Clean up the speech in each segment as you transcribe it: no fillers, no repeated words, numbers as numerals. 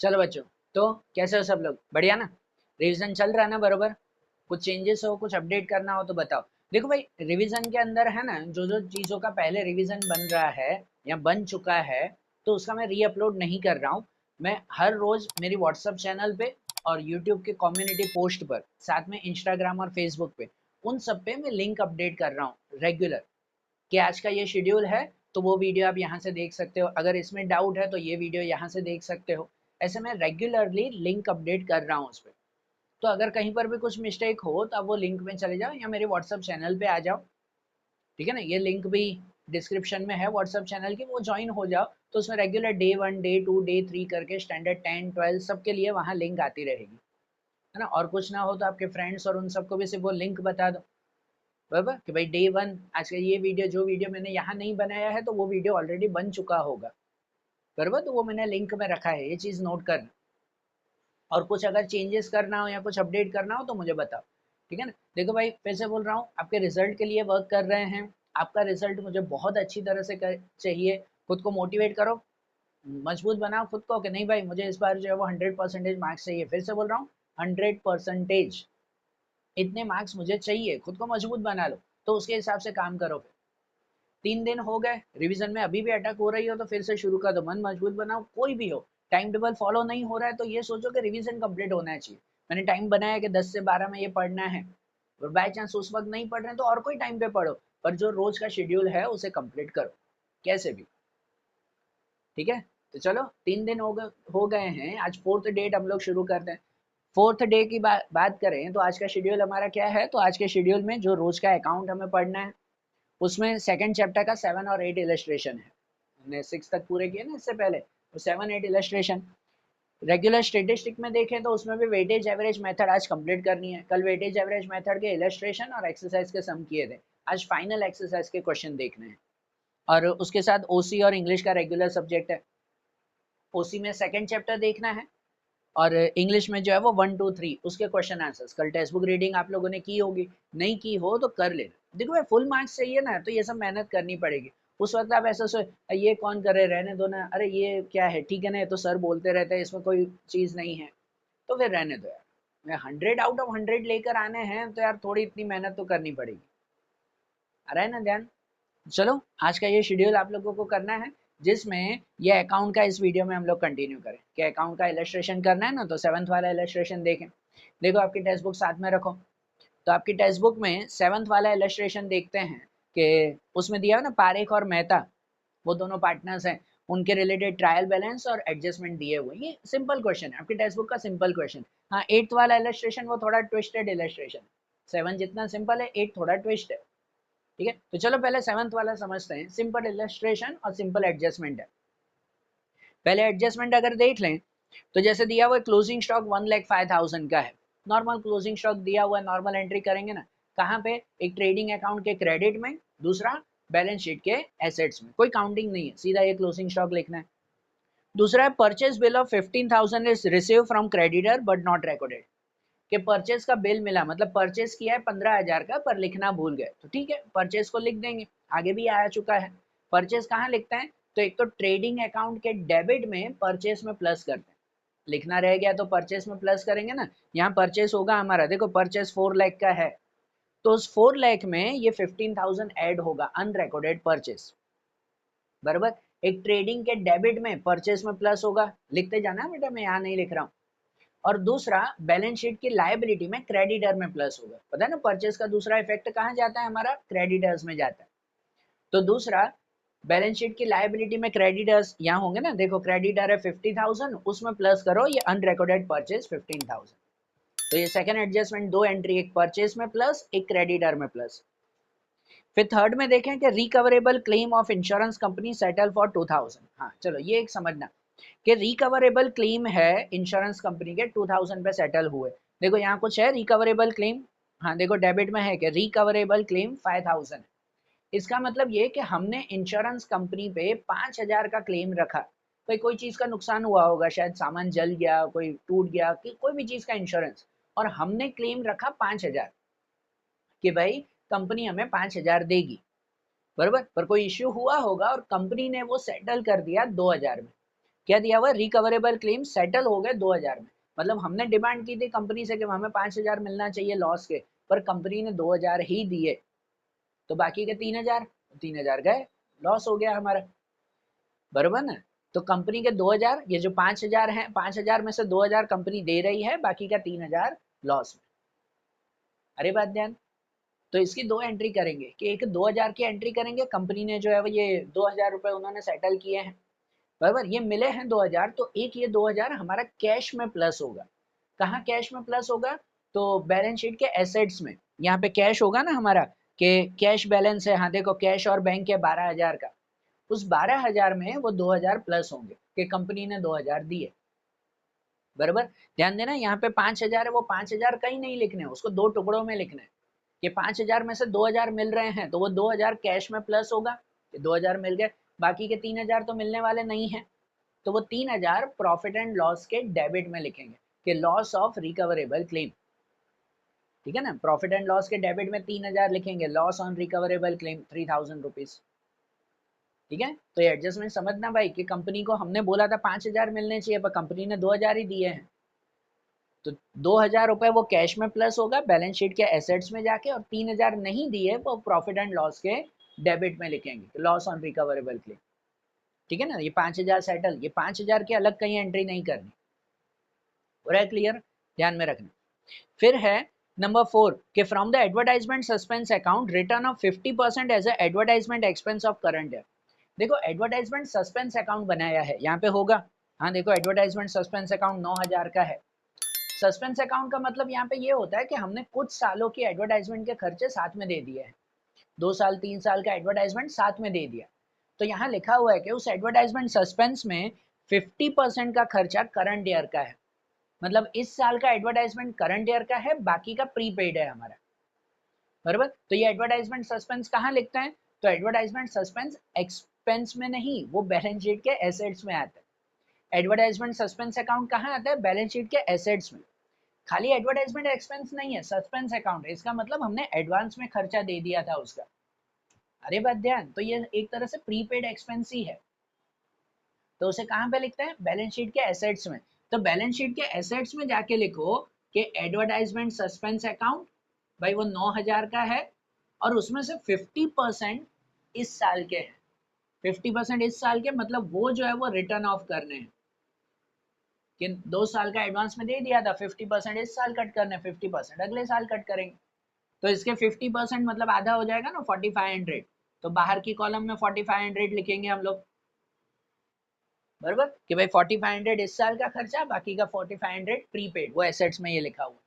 चलो बच्चों, तो कैसे हो सब लोग? बढ़िया ना? रिवीजन चल रहा है ना बरोबर? कुछ चेंजेस हो, कुछ अपडेट करना हो तो बताओ। देखो भाई, रिवीजन के अंदर है ना, जो जो चीज़ों का पहले रिवीजन बन रहा है या बन चुका है, तो उसका मैं री अपलोड नहीं कर रहा हूँ। मैं हर रोज मेरी व्हाट्सएप चैनल पे और यूट्यूब के कम्युनिटी पोस्ट पर, साथ में इंस्टाग्राम और फेसबुक पे, उन सब पे मैं लिंक अपडेट कर रहा हूँ रेगुलर, कि आज का ये शेड्यूल है तो वो वीडियो आप यहाँ से देख सकते हो, अगर इसमें डाउट है तो ये वीडियो यहाँ से देख सकते हो। ऐसे मैं रेगुलरली लिंक अपडेट कर रहा हूँ उस पर। तो अगर कहीं पर भी कुछ मिस्टेक हो तो आप वो लिंक में चले जाओ या मेरे व्हाट्सअप चैनल पे आ जाओ। ठीक है ना? ये लिंक भी डिस्क्रिप्शन में है व्हाट्सअप चैनल की, वो ज्वाइन हो जाओ। तो उसमें रेगुलर डे 1 डे 2 डे 3 करके स्टैंडर्ड 10 12 सबके लिए वहाँ लिंक आती रहेगी, है ना? और कुछ ना हो तो आपके फ्रेंड्स और उन सबको भी सिर्फ वो लिंक बता दो, बराबर, कि भाई डे 1 आज का ये वीडियो, जो वीडियो मैंने यहाँ नहीं बनाया है तो वो वीडियो ऑलरेडी बन चुका होगा, बराबर, तो वो मैंने लिंक में रखा है, ये चीज़ नोट करना। और कुछ अगर चेंजेस करना हो या कुछ अपडेट करना हो तो मुझे बताओ। ठीक है ना? देखो भाई, फिर से बोल रहा हूँ, आपके रिजल्ट के लिए वर्क कर रहे हैं। आपका रिजल्ट मुझे बहुत अच्छी तरह से चाहिए। खुद को मोटिवेट करो, मजबूत बनाओ खुद को कि नहीं भाई, मुझे इस बार जो है वो 100% मार्क्स चाहिए। फिर से बोल रहा हूँ, 100% इतने मार्क्स मुझे चाहिए। खुद को मजबूत बना लो, तो उसके हिसाब से काम करो। फिर 3 दिन हो गए रिवीजन में, अभी भी अटक हो रही हो तो फिर से शुरू कर दो, मन मजबूत बनाओ। कोई भी हो, टाइम टेबल फॉलो नहीं हो रहा है तो ये सोचो कि रिवीजन कंप्लीट होना चाहिए। मैंने टाइम बनाया कि 10 से 12 में ये पढ़ना है, और बाय चांस उस वक्त नहीं पढ़ रहे हैं तो और कोई टाइम पे पढ़ो, पर जो रोज का शेड्यूल है उसे कंप्लीट करो कैसे भी। ठीक है? तो चलो, 3 दिन हो गए हैं, आज फोर्थ डेट हम लोग शुरू करते हैं। फोर्थ डे की बात करें तो आज का शेड्यूल हमारा क्या है? तो आज के शेड्यूल में जो रोज का अकाउंट हमें पढ़ना है, उसमें सेकंड चैप्टर का 7 और 8 इलस्ट्रेशन है। हमने 6 तक पूरे किए ना इससे पहले, तो 7 8 इलस्ट्रेशन। रेगुलर स्टेटिस्टिक में देखें तो उसमें भी वेटेज एवरेज मेथड आज कंप्लीट करनी है। कल वेटेज एवरेज मेथड के इलस्ट्रेशन और एक्सरसाइज के सम किए थे, आज फाइनल एक्सरसाइज के क्वेश्चन देखने हैं। और उसके साथ ओसी और इंग्लिश का रेगुलर सब्जेक्ट है, ओसी में सेकंड चैप्टर देखना है, और इंग्लिश में जो है वो 1 2 3 उसके क्वेश्चन आंसर्स। कल टेक्स्ट बुक रीडिंग आप लोगों ने की होगी, नहीं की हो तो कर लेना। देखो भाई, फुल मार्क्स चाहिए ना तो ये सब मेहनत करनी पड़ेगी। उस वक्त आप ऐसा सोच, ये कौन करे, रहने दो ना, अरे ये क्या है, ठीक है ना, ये तो सर बोलते रहते हैं, इसमें कोई चीज़ नहीं है, तो फिर रहने दो यार। मैं 100 आउट ऑफ 100 लेकर आने हैं तो यार थोड़ी इतनी मेहनत तो करनी पड़ेगी। आ रहा है ना ध्यान? चलो, आज का ये शेड्यूल आप लोगों को करना है, जिसमें ये अकाउंट का इस वीडियो में हम लोग कंटिन्यू करें कि अकाउंट का इलस्ट्रेशन करना है ना, तो 7th वाला इलस्ट्रेशन देखें। देखो, आपकी टेक्स्ट बुक साथ में रखो। तो आपकी टेक्स्ट बुक में 7th वाला इलस्ट्रेशन देखते हैं कि उसमें दिया है ना, पारेख और मेहता, वो दोनों पार्टनर्स हैं, उनके रिलेटेड ट्रायल बैलेंस और एडजस्टमेंट दिए हुए। ये सिंपल क्वेश्चन है, आपकी टेक्स्ट बुक का सिंपल क्वेश्चन। हाँ, 8th वाला इलस्ट्रेशन वो थोड़ा ट्विस्टेड इलस्ट्रेशन। 7 जितना सिंपल है, 8 थोड़ा ट्विस्ट है। ठीक है, तो चलो पहले 7th वाला समझते हैं। सिंपल इलस्ट्रेशन और सिंपल एडजस्टमेंट है। पहले एडजस्टमेंट अगर देख लें तो जैसे दिया हुआ क्लोजिंग स्टॉक 1,05,000 का है, नॉर्मल क्लोजिंग स्टॉक दिया हुआ है, नॉर्मल एंट्री करेंगे ना। कहाँ पे? एक ट्रेडिंग अकाउंट के क्रेडिट में, दूसरा बैलेंस शीट के एसेट्स में, कोई काउंटिंग नहीं है, सीधा ये क्लोजिंग स्टॉक लिखना है। दूसरा है purchase bill of 15,000 is receive from creditor but not recorded, कि परचेज का बिल मिला, मतलब परचेज किया है 15,000 का पर लिखना भूल गए, तो ठीक है, परचेज को लिख देंगे, आगे भी आ चुका है। परचेज कहाँ लिखते हैं? तो एक तो ट्रेडिंग अकाउंट के डेबिट में परचेज में प्लस करते हैं, लिखना रह गया तो परचेज में प्लस करेंगे ना। यहाँ परचेज होगा हमारा, देखो परचेज 4 लाख का है, तो उस 4 लाख में ये 15,000 ऐड होगा, अनरिकॉर्डेड परचेज, बराबर। एक ट्रेडिंग के डेबिट में परचेज में प्लस होगा, लिखते जाना बेटा, मैं यहाँ नहीं लिख रहा हूँ। और दूसरा, बैलेंस शीट की लायबिलिटी में क्रेडिटर में प्लस होगा। पता है ना, परचेज का दूसरा इफेक्ट कहाँ जाता है हमारा? क्रेडिटर्स में जाता है। तो दूसरा, बैलेंस शीट की लायबिलिटी में क्रेडिटर्स यहाँ होंगे ना, देखो क्रेडिटर है 50,000, उसमें प्लस करो ये अनरिकॉर्डेड परचेज 15,000। तो ये सेकंड एडजस्टमेंट, दो एंट्री, एक परचेज में प्लस, एक क्रेडिटर में प्लस। फिर थर्ड में देखें कि recoverable claim of insurance company settle for 2,000। हाँ चलो, ये एक समझना कि रिकवरेबल क्लेम है इंश्योरेंस कंपनी के 2,000 पे सेटल हुए। देखो यहाँ कुछ है रिकवरेबल क्लेम, हाँ देखो डेबिट में है कि रिकवरेबल क्लेम 5,000। इसका मतलब ये कि हमने इंश्योरेंस कंपनी पे 5,000 का क्लेम रखा। भाई कोई चीज का नुकसान हुआ होगा, शायद सामान जल गया, कोई टूट गया, कि कोई भी चीज का इंश्योरेंस, और हमने क्लेम रखा 5,000 कि भाई कंपनी हमें 5,000 देगी, बरोबर। पर कोई इश्यू हुआ होगा और कंपनी ने वो सेटल कर दिया 2,000 में। क्या दिया हुआ, रिकवरेबल क्लेम सेटल हो गए 2000 में। मतलब हमने डिमांड की थी कंपनी से कि हमें 5000 मिलना चाहिए लॉस के, पर कंपनी ने 2000 ही दिए, तो बाकी के 3000 गए, लॉस हो गया हमारा, बरोबर ना। तो कंपनी के 2000, ये जो 5000 है, 5000 में से 2000 कंपनी दे रही है, बाकी का 3000 लॉस में। अरे बात ध्यान, तो इसकी दो एंट्री करेंगे कि एक 2000 की एंट्री करेंगे, कंपनी ने जो है वो ये 2000 रुपए उन्होंने सेटल किए हैं, बराबर, ये मिले हैं 2000, तो एक ये 2000 हमारा कैश में प्लस होगा। कहाँ कैश में प्लस होगा, तो बैलेंस शीट के एसेट्स में, यहाँ पे कैश होगा ना हमारा, कि कैश बैलेंस है, हाँ देखो कैश और बैंक है 12000 का, उस 12000 में वो 2000 प्लस होंगे कि कंपनी ने 2000 दिए, बराबर। ध्यान देना यहाँ पे 5000 है, वो 5000 कहीं नहीं लिखने, उसको दो टुकड़ों में लिखना है कि 5000 में से 2000 मिल रहे हैं, तो वो 2000 कैश में प्लस होगा कि 2000 मिल गए, बाकी के 3000 तो मिलने वाले नहीं है, तो वो 3000 प्रॉफिट एंड लॉस के डेबिट में लिखेंगे कि लॉस ऑफ रिकवरेबल क्लेम, ठीक है ना। प्रॉफिट एंड लॉस के डेबिट में 3000 लिखेंगे, loss on recoverable claim 3000 rupees, ठीक है। तो ये एडजस्टमेंट समझना भाई कि कंपनी को हमने बोला था 5000 मिलने चाहिए, पर कंपनी ने 2000 ही दिए हैं, तो 2000 रुपए वो कैश में प्लस होगा बैलेंस शीट के एसेट्स में जाके, और 3000 नहीं दिए वो प्रॉफिट एंड लॉस के डेबिट में लिखेंगे, लॉस ऑन रिकवरेबल क्लेम, ठीक है ना। ये 5000 सेटल, ये 5000 की अलग कहीं एंट्री नहीं करनी, हो रहा है क्लियर, ध्यान में रखना। फिर है नंबर 4 कि from the advertisement suspense account written off 50% as a advertisement expense of current year. देखो एडवर्टाइजमेंट सस्पेंस अकाउंट बनाया है, यहाँ पे होगा, हाँ देखो एडवर्टाइजमेंट सस्पेंस अकाउंट 9000 का है। सस्पेंस अकाउंट का मतलब यहाँ पे ये होता है कि हमने कुछ सालों की एडवर्टाइजमेंट के खर्चे साथ में दे दिए हैं, 2 साल 3 साल का एडवर्टाइजमेंट साथ में दे दिया, तो यहाँ लिखा हुआ है कि उस एडवर्टाइजमेंट सस्पेंस में 50% का खर्चा करंट ईयर का है, मतलब इस साल का एडवर्टाइजमेंट करंट ईयर का है, बाकी का प्रीपेड है हमारा, बराबर। तो ये एडवर्टाइजमेंट सस्पेंस कहाँ लिखते हैं, तो एडवर्टाइजमेंट सस्पेंस एक्सपेंस में नहीं, वो बैलेंस शीट के एसेट्स में आता है। एडवर्टाइजमेंट सस्पेंस अकाउंट कहाँ आता है, बैलेंस शीट के एसेट्स में। खाली एडवर्टाइजमेंट एक्सपेंस नहीं है, सस्पेंस अकाउंट है, इसका मतलब हमने एडवांस में खर्चा दे दिया था उसका। अरे बात ध्यान, तो ये एक तरह से प्रीपेड एक्सपेंस ही है, तो उसे कहाँ पे लिखते हैं, बैलेंस शीट के एसेट्स में। तो बैलेंस शीट के एसेट्स में जाके लिखो कि एडवर्टाइजमेंट सस्पेंस अकाउंट, भाई वो 9000 का है, और उसमें से 50% इस साल के हैं, 50% इस साल के, मतलब वो जो है वो रिटर्न ऑफ करने हैं, कि 2 साल का एडवांस में दे दिया था, 50% इस साल कट करने, 50% अगले साल कट करेंगे, तो इसके 50% मतलब आधा हो जाएगा ना 4500, तो बाहर की कॉलम में 4500 लिखेंगे हम लोग, बराबर, कि भाई 4500 इस साल का खर्चा, बाकी का 4500 प्रीपेड, वो एसेट्स में ये लिखा हुआ।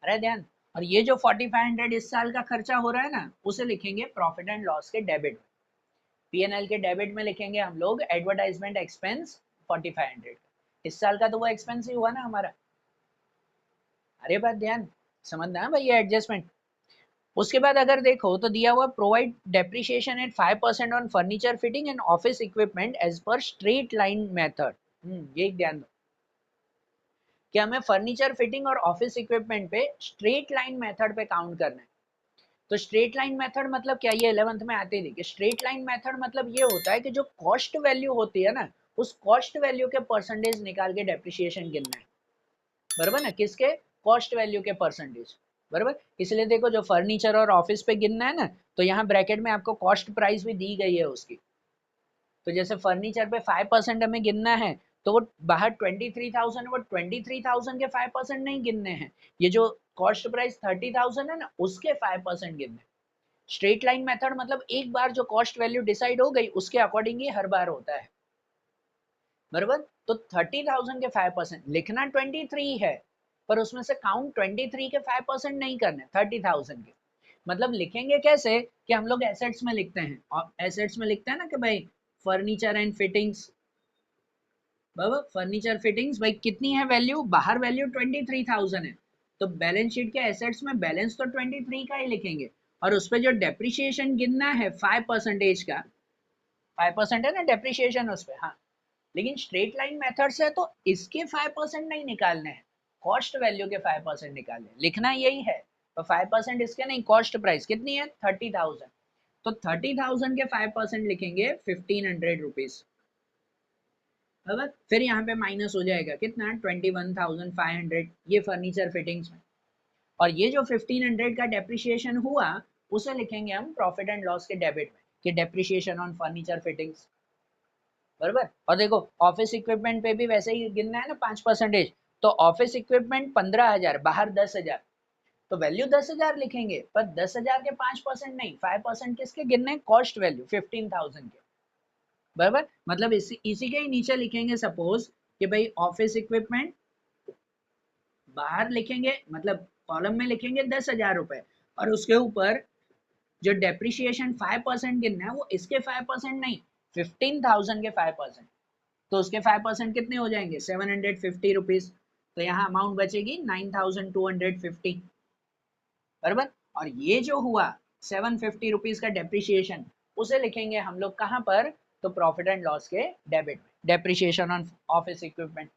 अरे ध्यान, और ये जो 4500 इस साल का खर्चा हो रहा है ना, उसे लिखेंगे प्रॉफिट एंड लॉस के डेबिट, पीएनएल के डेबिट में लिखेंगे हम लोग एडवर्टाइजमेंट एक्सपेंस 4500, इस साल का तो वो एक्सपेंस ही हुआ ना हमारा। अरे बात ध्यान, समझना है भाई ये एडजस्टमेंट। उसके बाद अगर देखो तो दिया हुआ provide depreciation at 5% on furniture fitting and office equipment as per straight line method. ये ध्यान दो कि हमें फर्नीचर फिटिंग और ऑफिस इक्विपमेंट पे स्ट्रेट लाइन मेथड पे काउंट करना है। तो स्ट्रेट लाइन मेथड मतलब क्या, ये 11th में आती थी कि स्ट्रेट लाइन मेथड मतलब ये होता है कि जो कॉस्ट वैल्यू होती है ना, उस कॉस्ट वैल्यू के परसेंटेज निकाल के डेप्रिसिएशन गिनना है, बराबर ना, किसके, कॉस्ट वैल्यू के परसेंटेज, बराबर। इसलिए देखो जो फर्नीचर और ऑफिस पे गिनना है ना, तो यहाँ ब्रैकेट में आपको कॉस्ट प्राइस भी दी गई है उसकी। तो जैसे फर्नीचर पे 5% हमें गिनना है, तो वो बाहर 23,000, वो 23,000 के 5% नहीं गिनने हैं, ये जो कॉस्ट प्राइस 30,000 है ना, उसके 5% गिनने। स्ट्रेट लाइन मेथड मतलब एक बार जो कॉस्ट वैल्यू डिसाइड हो गई उसके अकॉर्डिंग ही हर बार होता है, बराबर। तो 30,000 के 5% लिखना 23 है, पर उसमें से काउंट 23 के 5% नहीं करने, 30,000 के। मतलब लिखेंगे कैसे कि हम लोग एसेट्स में लिखते हैं, और एसेट्स में लिखते हैं ना कि भाई furniture and fittings, Baba furniture fittings भाई कितनी है वैल्यू, बाहर वैल्यू 23,000 है, तो बैलेंस शीट के एसेट्स में बैलेंस तो 23 का ही लिखेंगे, और उस पर जो डेप्रिसिएशन गिनना है 5% का, 5% है ना डेप्रिसिएशन उस पर, हाँ। लेकिन स्ट्रेट लाइन मेथड से तो इसके 5% नहीं निकालने हैं, कॉस्ट वैल्यू के 5% निकालने, लिखना यही है, तो 5% इसके नहीं, कॉस्ट प्राइस कितनी है 30,000, तो 30,000 के 5% लिखेंगे 1500 रुपीज, बराबर। फिर यहाँ पे माइनस हो जाएगा कितना 21,500 ये फर्नीचर फिटिंग्स में, और ये जो 1500 का डेप्रिसिएशन हुआ उसे लिखेंगे हम प्रॉफिट एंड लॉस के डेबिट में कि डेप्रिसिएशन ऑन फर्नीचर फिटिंग्स। बराबर। और देखो ऑफिस इक्विपमेंट पे भी वैसे ही गिनना है ना 5%, तो ऑफिस इक्विपमेंट 15,000 बाहर 10,000, तो वैल्यू 10,000 लिखेंगे, पर 10,000 के 5% नहीं, 5% किसके गिनने, कॉस्ट वैल्यू 15,000 के। बराबर, मतलब इसी के ही नीचे लिखेंगे सपोज कि भाई ऑफिस इक्विपमेंट बाहर लिखेंगे, मतलब कॉलम में लिखेंगे 10,000 रुपए, और उसके ऊपर जो डेप्रिसिएशन 5% गिनना है वो इसके 5% नहीं, 15,000 के 5%, तो उसके 5% कितने हो जाएंगे 750 रुपीज, तो यहाँ अमाउंट बचेगी 9,250। बराबर। और ये जो हुआ 750 रुपीज का डेप्रिसिएशन उसे लिखेंगे हम लोग कहाँ पर, तो प्रॉफिट एंड लॉस के डेबिट में, डेप्रिसिएशन ऑन ऑफिस इक्विपमेंट।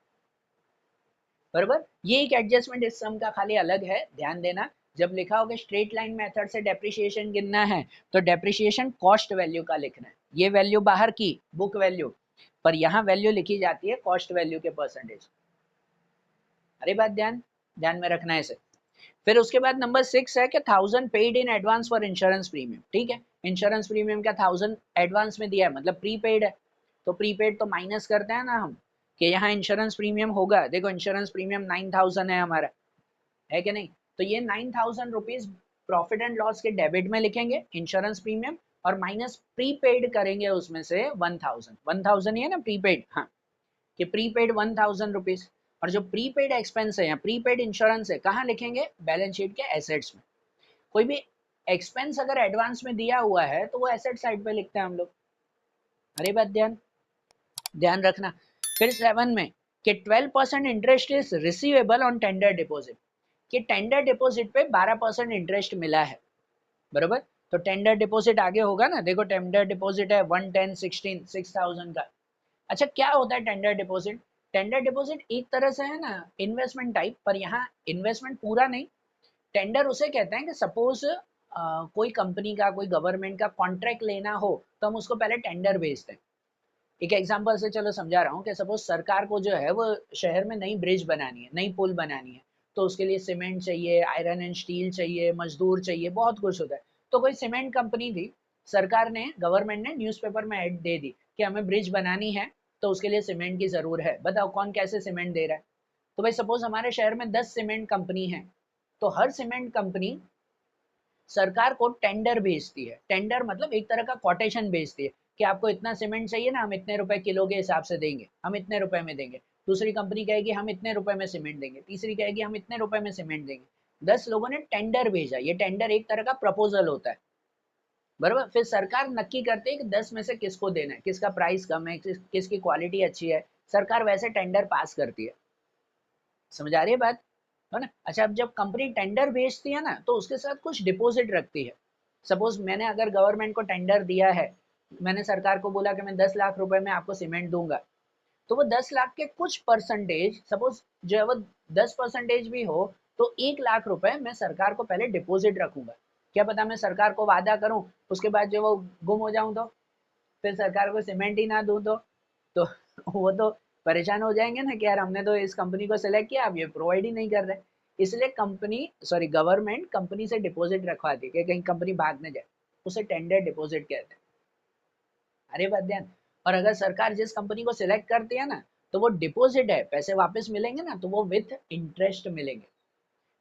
बराबर। ये एक एडजस्टमेंट इस सम का खाली अलग है, ध्यान देना। जब लिखा होगा स्ट्रेट लाइन मेथड से डेप्रिसिएशन गिनना है तो डेप्रिसिएशन कॉस्ट वैल्यू का लिखना है, ये वैल्यू बाहर की बुक वैल्यू, पर यहाँ वैल्यू लिखी जाती है कॉस्ट वैल्यू के परसेंटेज। अरे बात ध्यान ध्यान में रखना है इसे। फिर उसके बाद नंबर 6 है कि 1000 paid in advance for insurance premium. ठीक है, इंश्योरेंस प्रीमियम का 1000 एडवांस में दिया है, मतलब प्रीपेड है, तो प्रीपेड तो माइनस करते हैं ना हम कि यहाँ इंश्योरेंस प्रीमियम होगा, देखो इंश्योरेंस प्रीमियम 9,000 है हमारा, है कि नहीं, तो ये 9,000 रुपीज प्रॉफिट एंड लॉस के डेबिट में लिखेंगे इंश्योरेंस प्रीमियम, और माइनस प्रीपेड करेंगे उसमें से 1,000 ही है ना प्रीपेड, हाँ, कि प्रीपेड 1,000 रुपीज, और जो प्रीपेड एक्सपेंस है या प्रीपेड इंश्योरेंस है कहाँ लिखेंगे, बैलेंस शीट के एसेट्स में। कोई भी एक्सपेंस अगर एडवांस में दिया हुआ है तो वो एसेट साइड पे लिखते हैं हम लोग। अरे बात ध्यान ध्यान रखना। फिर 7 में कि 12% interest is receivable on tender deposit, कि टेंडर डिपॉजिट पे 12% इंटरेस्ट मिला है। बराबर, तो टेंडर डिपॉजिट आगे होगा ना, देखो टेंडर डिपॉजिट है 110 16 6,000 का। अच्छा क्या होता है टेंडर डिपॉजिट, टेंडर डिपॉजिट एक तरह से है ना इन्वेस्टमेंट टाइप, पर यहाँ इन्वेस्टमेंट पूरा नहीं, टेंडर उसे कहते हैं कि सपोज कोई कंपनी का कोई गवर्नमेंट का कॉन्ट्रैक्ट लेना हो तो हम उसको पहले टेंडर भेजते हैं। एक एग्जांपल से चलो समझा रहा हूँ कि सपोज सरकार को जो है वो शहर में नई ब्रिज बनानी है, नई पुल बनानी है, तो उसके लिए सीमेंट चाहिए, आयरन एंड स्टील चाहिए, मजदूर चाहिए, बहुत कुछ होता है। तो कोई सीमेंट कंपनी थी, सरकार ने गवर्नमेंट ने न्यूज़पेपर में ऐड दे दी कि हमें ब्रिज बनानी है तो उसके लिए सीमेंट की जरूरत है, बताओ कौन कैसे सीमेंट दे रहा है। तो भाई सपोज हमारे शहर में 10 सीमेंट कंपनी है, तो हर सीमेंट कंपनी सरकार को टेंडर भेजती है, टेंडर मतलब एक तरह का कोटेशन भेजती है कि आपको इतना सीमेंट चाहिए ना, हम इतने रुपए किलो के हिसाब से देंगे, हम इतने रुपए में देंगे। दूसरी कंपनी कहेगी हम इतने रुपए में सीमेंट देंगे, तीसरी कहेगी हम इतने रुपए में सीमेंट देंगे। 10 लोगों ने टेंडर भेजा, ये टेंडर एक तरह का प्रपोजल होता है। बराबर, फिर सरकार नक्की करती है कि 10 में से किसको देना है, किसका प्राइस कम है, किसकी क्वालिटी अच्छी है, सरकार वैसे टेंडर पास करती है। समझ आ रही है बात, है ना। अच्छा अब जब कंपनी टेंडर भेजती है ना तो उसके साथ कुछ डिपॉजिट रखती है। सपोज मैंने अगर गवर्नमेंट को टेंडर दिया है, मैंने सरकार को बोला कि मैं 10 लाख रुपए में आपको सीमेंट दूंगा, तो वो 10 लाख के कुछ परसेंटेज, सपोज जो है वो 10% भी हो, तो 1 लाख रुपए मैं सरकार को पहले डिपॉजिट रखूंगा। क्या पता मैं सरकार को वादा करूं, उसके बाद जो वो गुम हो जाऊं, तो फिर सरकार को सीमेंट ही ना दूं तो वो तो परेशान हो जाएंगे ना कि यार हमने तो इस कंपनी को सिलेक्ट किया, अब ये प्रोवाइड ही नहीं कर रहे। इसलिए कंपनी, सॉरी गवर्नमेंट कंपनी से डिपॉजिट रखवाती है कि कहीं कंपनी भाग न जाए, उसे टेंडर डिपॉजिट कहते हैं। अरे बात ध्यान। और अगर सरकार जिस कंपनी को सिलेक्ट करती है ना, तो वो डिपॉजिट है, पैसे वापस मिलेंगे ना, तो वो विथ इंटरेस्ट मिलेंगे।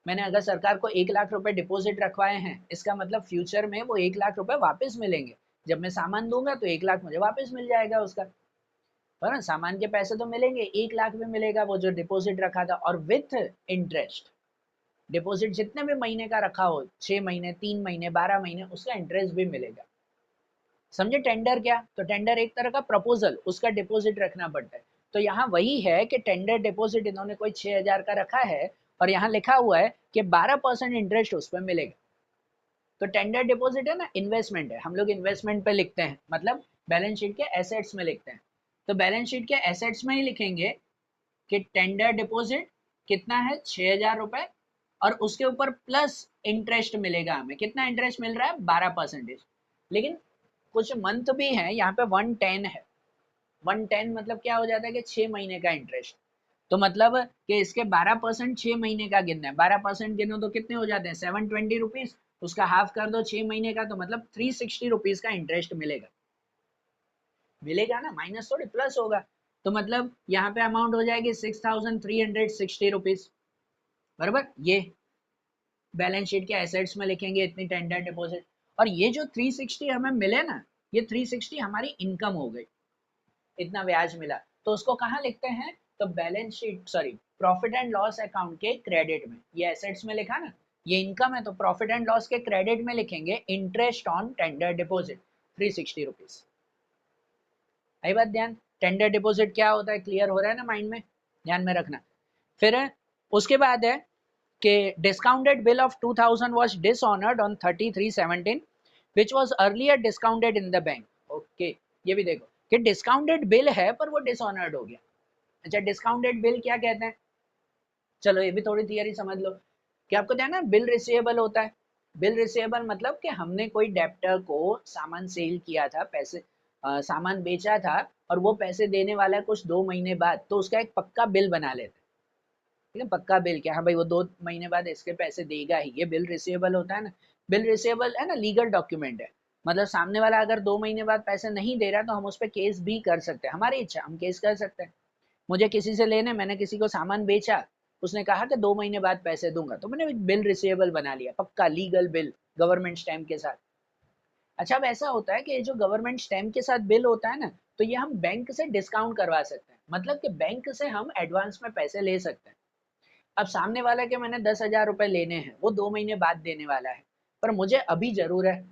मैंने अगर सरकार को 1 लाख रुपए डिपॉजिट रखवाए हैं, इसका मतलब फ्यूचर में वो 1 लाख रुपए वापस मिलेंगे। जब मैं सामान दूंगा तो 1 लाख मुझे वापस मिल जाएगा उसका, है ना, सामान के पैसे तो मिलेंगे, 1 लाख भी मिलेगा वो जो डिपॉजिट रखा था, और विथ इंटरेस्ट। डिपॉजिट जितने भी महीने का रखा हो, 6 महीने, 3 महीने, 12 महीने, उसका इंटरेस्ट भी मिलेगा। समझे टेंडर क्या, तो टेंडर एक तरह का प्रपोजल, उसका डिपॉजिट रखना पड़ता है। तो यहाँ वही है कि टेंडर डिपॉजिट इन्होंने कोई 6,000 का रखा है, और यहाँ लिखा हुआ है कि 12% इंटरेस्ट उस पर मिलेगा। तो टेंडर डिपॉजिट है ना इन्वेस्टमेंट है, हम लोग इन्वेस्टमेंट पे लिखते हैं, मतलब बैलेंस शीट के एसेट्स में लिखते हैं। तो बैलेंस शीट के एसेट्स में ही लिखेंगे कि टेंडर डिपॉजिट कितना है 6,000 रुपए, और उसके ऊपर प्लस इंटरेस्ट मिलेगा हमें, कितना इंटरेस्ट मिल रहा है 12%। लेकिन कुछ मंथ भी है यहाँ पे 110 है, 110 मतलब क्या हो जाता है कि 6 महीने का इंटरेस्ट। तो मतलब कि इसके 12% 6 महीने का गिनना है, 12% गिनो तो कितने हो जाते हैं 720 रुपीज, उसका हाफ कर दो 6 महीने का, तो मतलब 360 रुपीज का इंटरेस्ट मिलेगा। मिलेगा ना, माइनस थोड़ी प्लस होगा। तो मतलब यहाँ पे अमाउंट हो जाएगी 6360 रुपीज, बराबर। ये बैलेंस शीट के एसेट्स में लिखेंगे इतनी टेंडर डिपॉजिट। और ये जो 360 हमें मिले ना, ये 360 हमारी इनकम हो गई, इतना ब्याज मिला। तो उसको कहाँ लिखते हैं, तो balance sheet sorry profit and loss account के क्रेडिट में। ये एसेट्स में लिखा ना, ये इनकम है, तो प्रॉफिट एंड लॉस के क्रेडिट में लिखेंगे interest on tender deposit 360 rupees. आई बात ध्यान, टेंडर डिपॉजिट क्या होता है, क्लियर हो रहा है ना माइंड में, ध्यान में रखना। फिर उसके बाद है कि discounted bill of 2000 was dishonored on 33/17 which was earlier discounted in the bank। Okay, ये भी देखो कि डिस्काउंटेड बिल है पर वो डिसऑनर्ड हो गया। अच्छा, डिस्काउंटेड बिल क्या कहते हैं, चलो ये भी थोड़ी थियरी समझ लो। क्या आपको ध्यान है, बिल रिसीवेबल होता है। बिल रिसीवेबल मतलब कि हमने कोई डेप्टर को सामान सेल किया था, पैसे सामान बेचा था, और वो पैसे देने वाला है कुछ 2 महीने बाद, तो उसका एक पक्का बिल बना लेते हैं। ठीक है, पक्का बिल क्या, हाँ भाई वो 2 महीने बाद इसके पैसे देगा ही, ये बिल रिसीवेबल होता है ना। बिल रिसीवेबल है ना, लीगल डॉक्यूमेंट है। मतलब सामने वाला अगर 2 महीने बाद पैसे नहीं दे रहा तो हम उस पर केस भी कर सकते हैं, हमारी इच्छा, हम केस कर सकते हैं। मुझे किसी से लेने, मैंने किसी को सामान बेचा, उसने कहा कि 2 महीने बाद पैसे दूंगा, तो मैंने एक बिल रिसीवेबल बना लिया, पक्का लीगल बिल गवर्नमेंट स्टैम्प के साथ। अच्छा, अब ऐसा होता है कि ये जो गवर्नमेंट स्टैम्प के साथ बिल होता है ना, तो ये हम बैंक से डिस्काउंट करवा सकते हैं, मतलब कि बैंक से हम एडवांस में पैसे ले सकते हैं। अब सामने वाला के मैंने 10,000 रुपए लेने हैं, वो 2 महीने बाद देने वाला है, पर मुझे अभी जरूर है,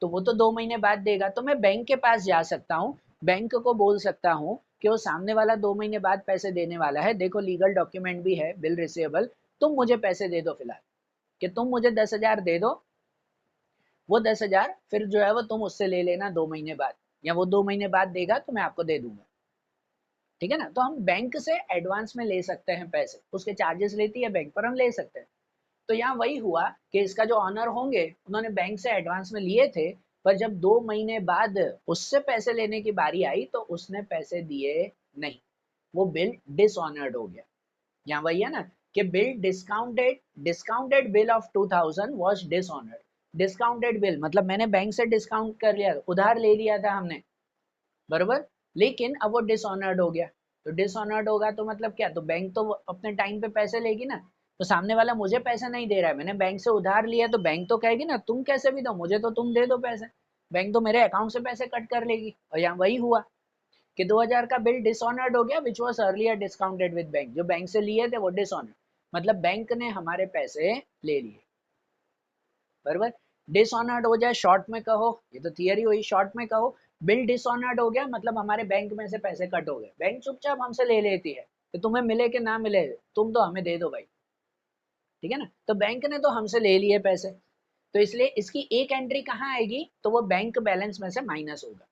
तो वो तो 2 महीने बाद देगा, तो मैं बैंक के पास जा सकता हूँ, बैंक को बोल सकता हूँ कि वो सामने वाला 2 महीने बाद पैसे देने वाला है, देखो लीगल डॉक्यूमेंट भी है, बिल रिसीवेबल, तुम मुझे पैसे दे दो फिलहाल, कि तुम मुझे 10,000 दे दो, वो 10,000 फिर जो है वो तुम उससे ले लेना 2 महीने बाद, या वो 2 महीने बाद देगा तो मैं आपको दे दूंगा। ठीक है ना, तो हम बैंक से एडवांस में ले सकते हैं पैसे, उसके चार्जेस लेती है बैंक, पर हम ले सकते हैं। तो यहाँ वही हुआ कि इसका जो ऑनर होंगे उन्होंने बैंक से एडवांस में लिए थे, पर जब 2 महीने बाद उससे पैसे लेने की बारी आई तो उसने पैसे दिए नहीं, वो बिल डिसऑनर्ड हो गया। यहाँ वही है ना कि bill discounted, discounted bill of 2000 was dishonoured. Discounted bill मतलब मैंने बैंक से डिस्काउंट कर लिया, उधार ले लिया था हमने, बरोबर, लेकिन अब वो डिसऑनर्ड हो गया। तो डिसऑनर्ड होगा तो मतलब क्या, तो बैंक तो अपने टाइम पे पैसे लेगी ना, तो सामने वाला मुझे पैसे नहीं दे रहा है, मैंने बैंक से उधार लिया, तो बैंक तो कहेगी ना तुम कैसे भी दो, मुझे तो तुम दे दो पैसे, बैंक तो मेरे अकाउंट से पैसे कट कर लेगी। और यहाँ वही हुआ कि 2000 का बिल डिसऑनर्ड हो गया, which was earlier discounted with bank, जो बैंक से लिए थे वो डिसऑनर्ड, मतलब बैंक ने हमारे पैसे ले लिए, बराबर। डिसऑनर्ड हो जाए शॉर्ट में कहो, ये तो थियरी हुई, शॉर्ट में कहो बिल डिसऑनर्ड हो गया मतलब हमारे बैंक में से पैसे कट हो गए, बैंक चुपचाप हमसे ले लेती है, तो तुम्हें मिले कि ना मिले तुम तो हमें दे दो भाई। ठीक है ना, तो बैंक ने तो हमसे ले लिए पैसे, तो इसलिए इसकी एक एंट्री कहाँ आएगी, तो वो बैंक बैलेंस में से माइनस होगा,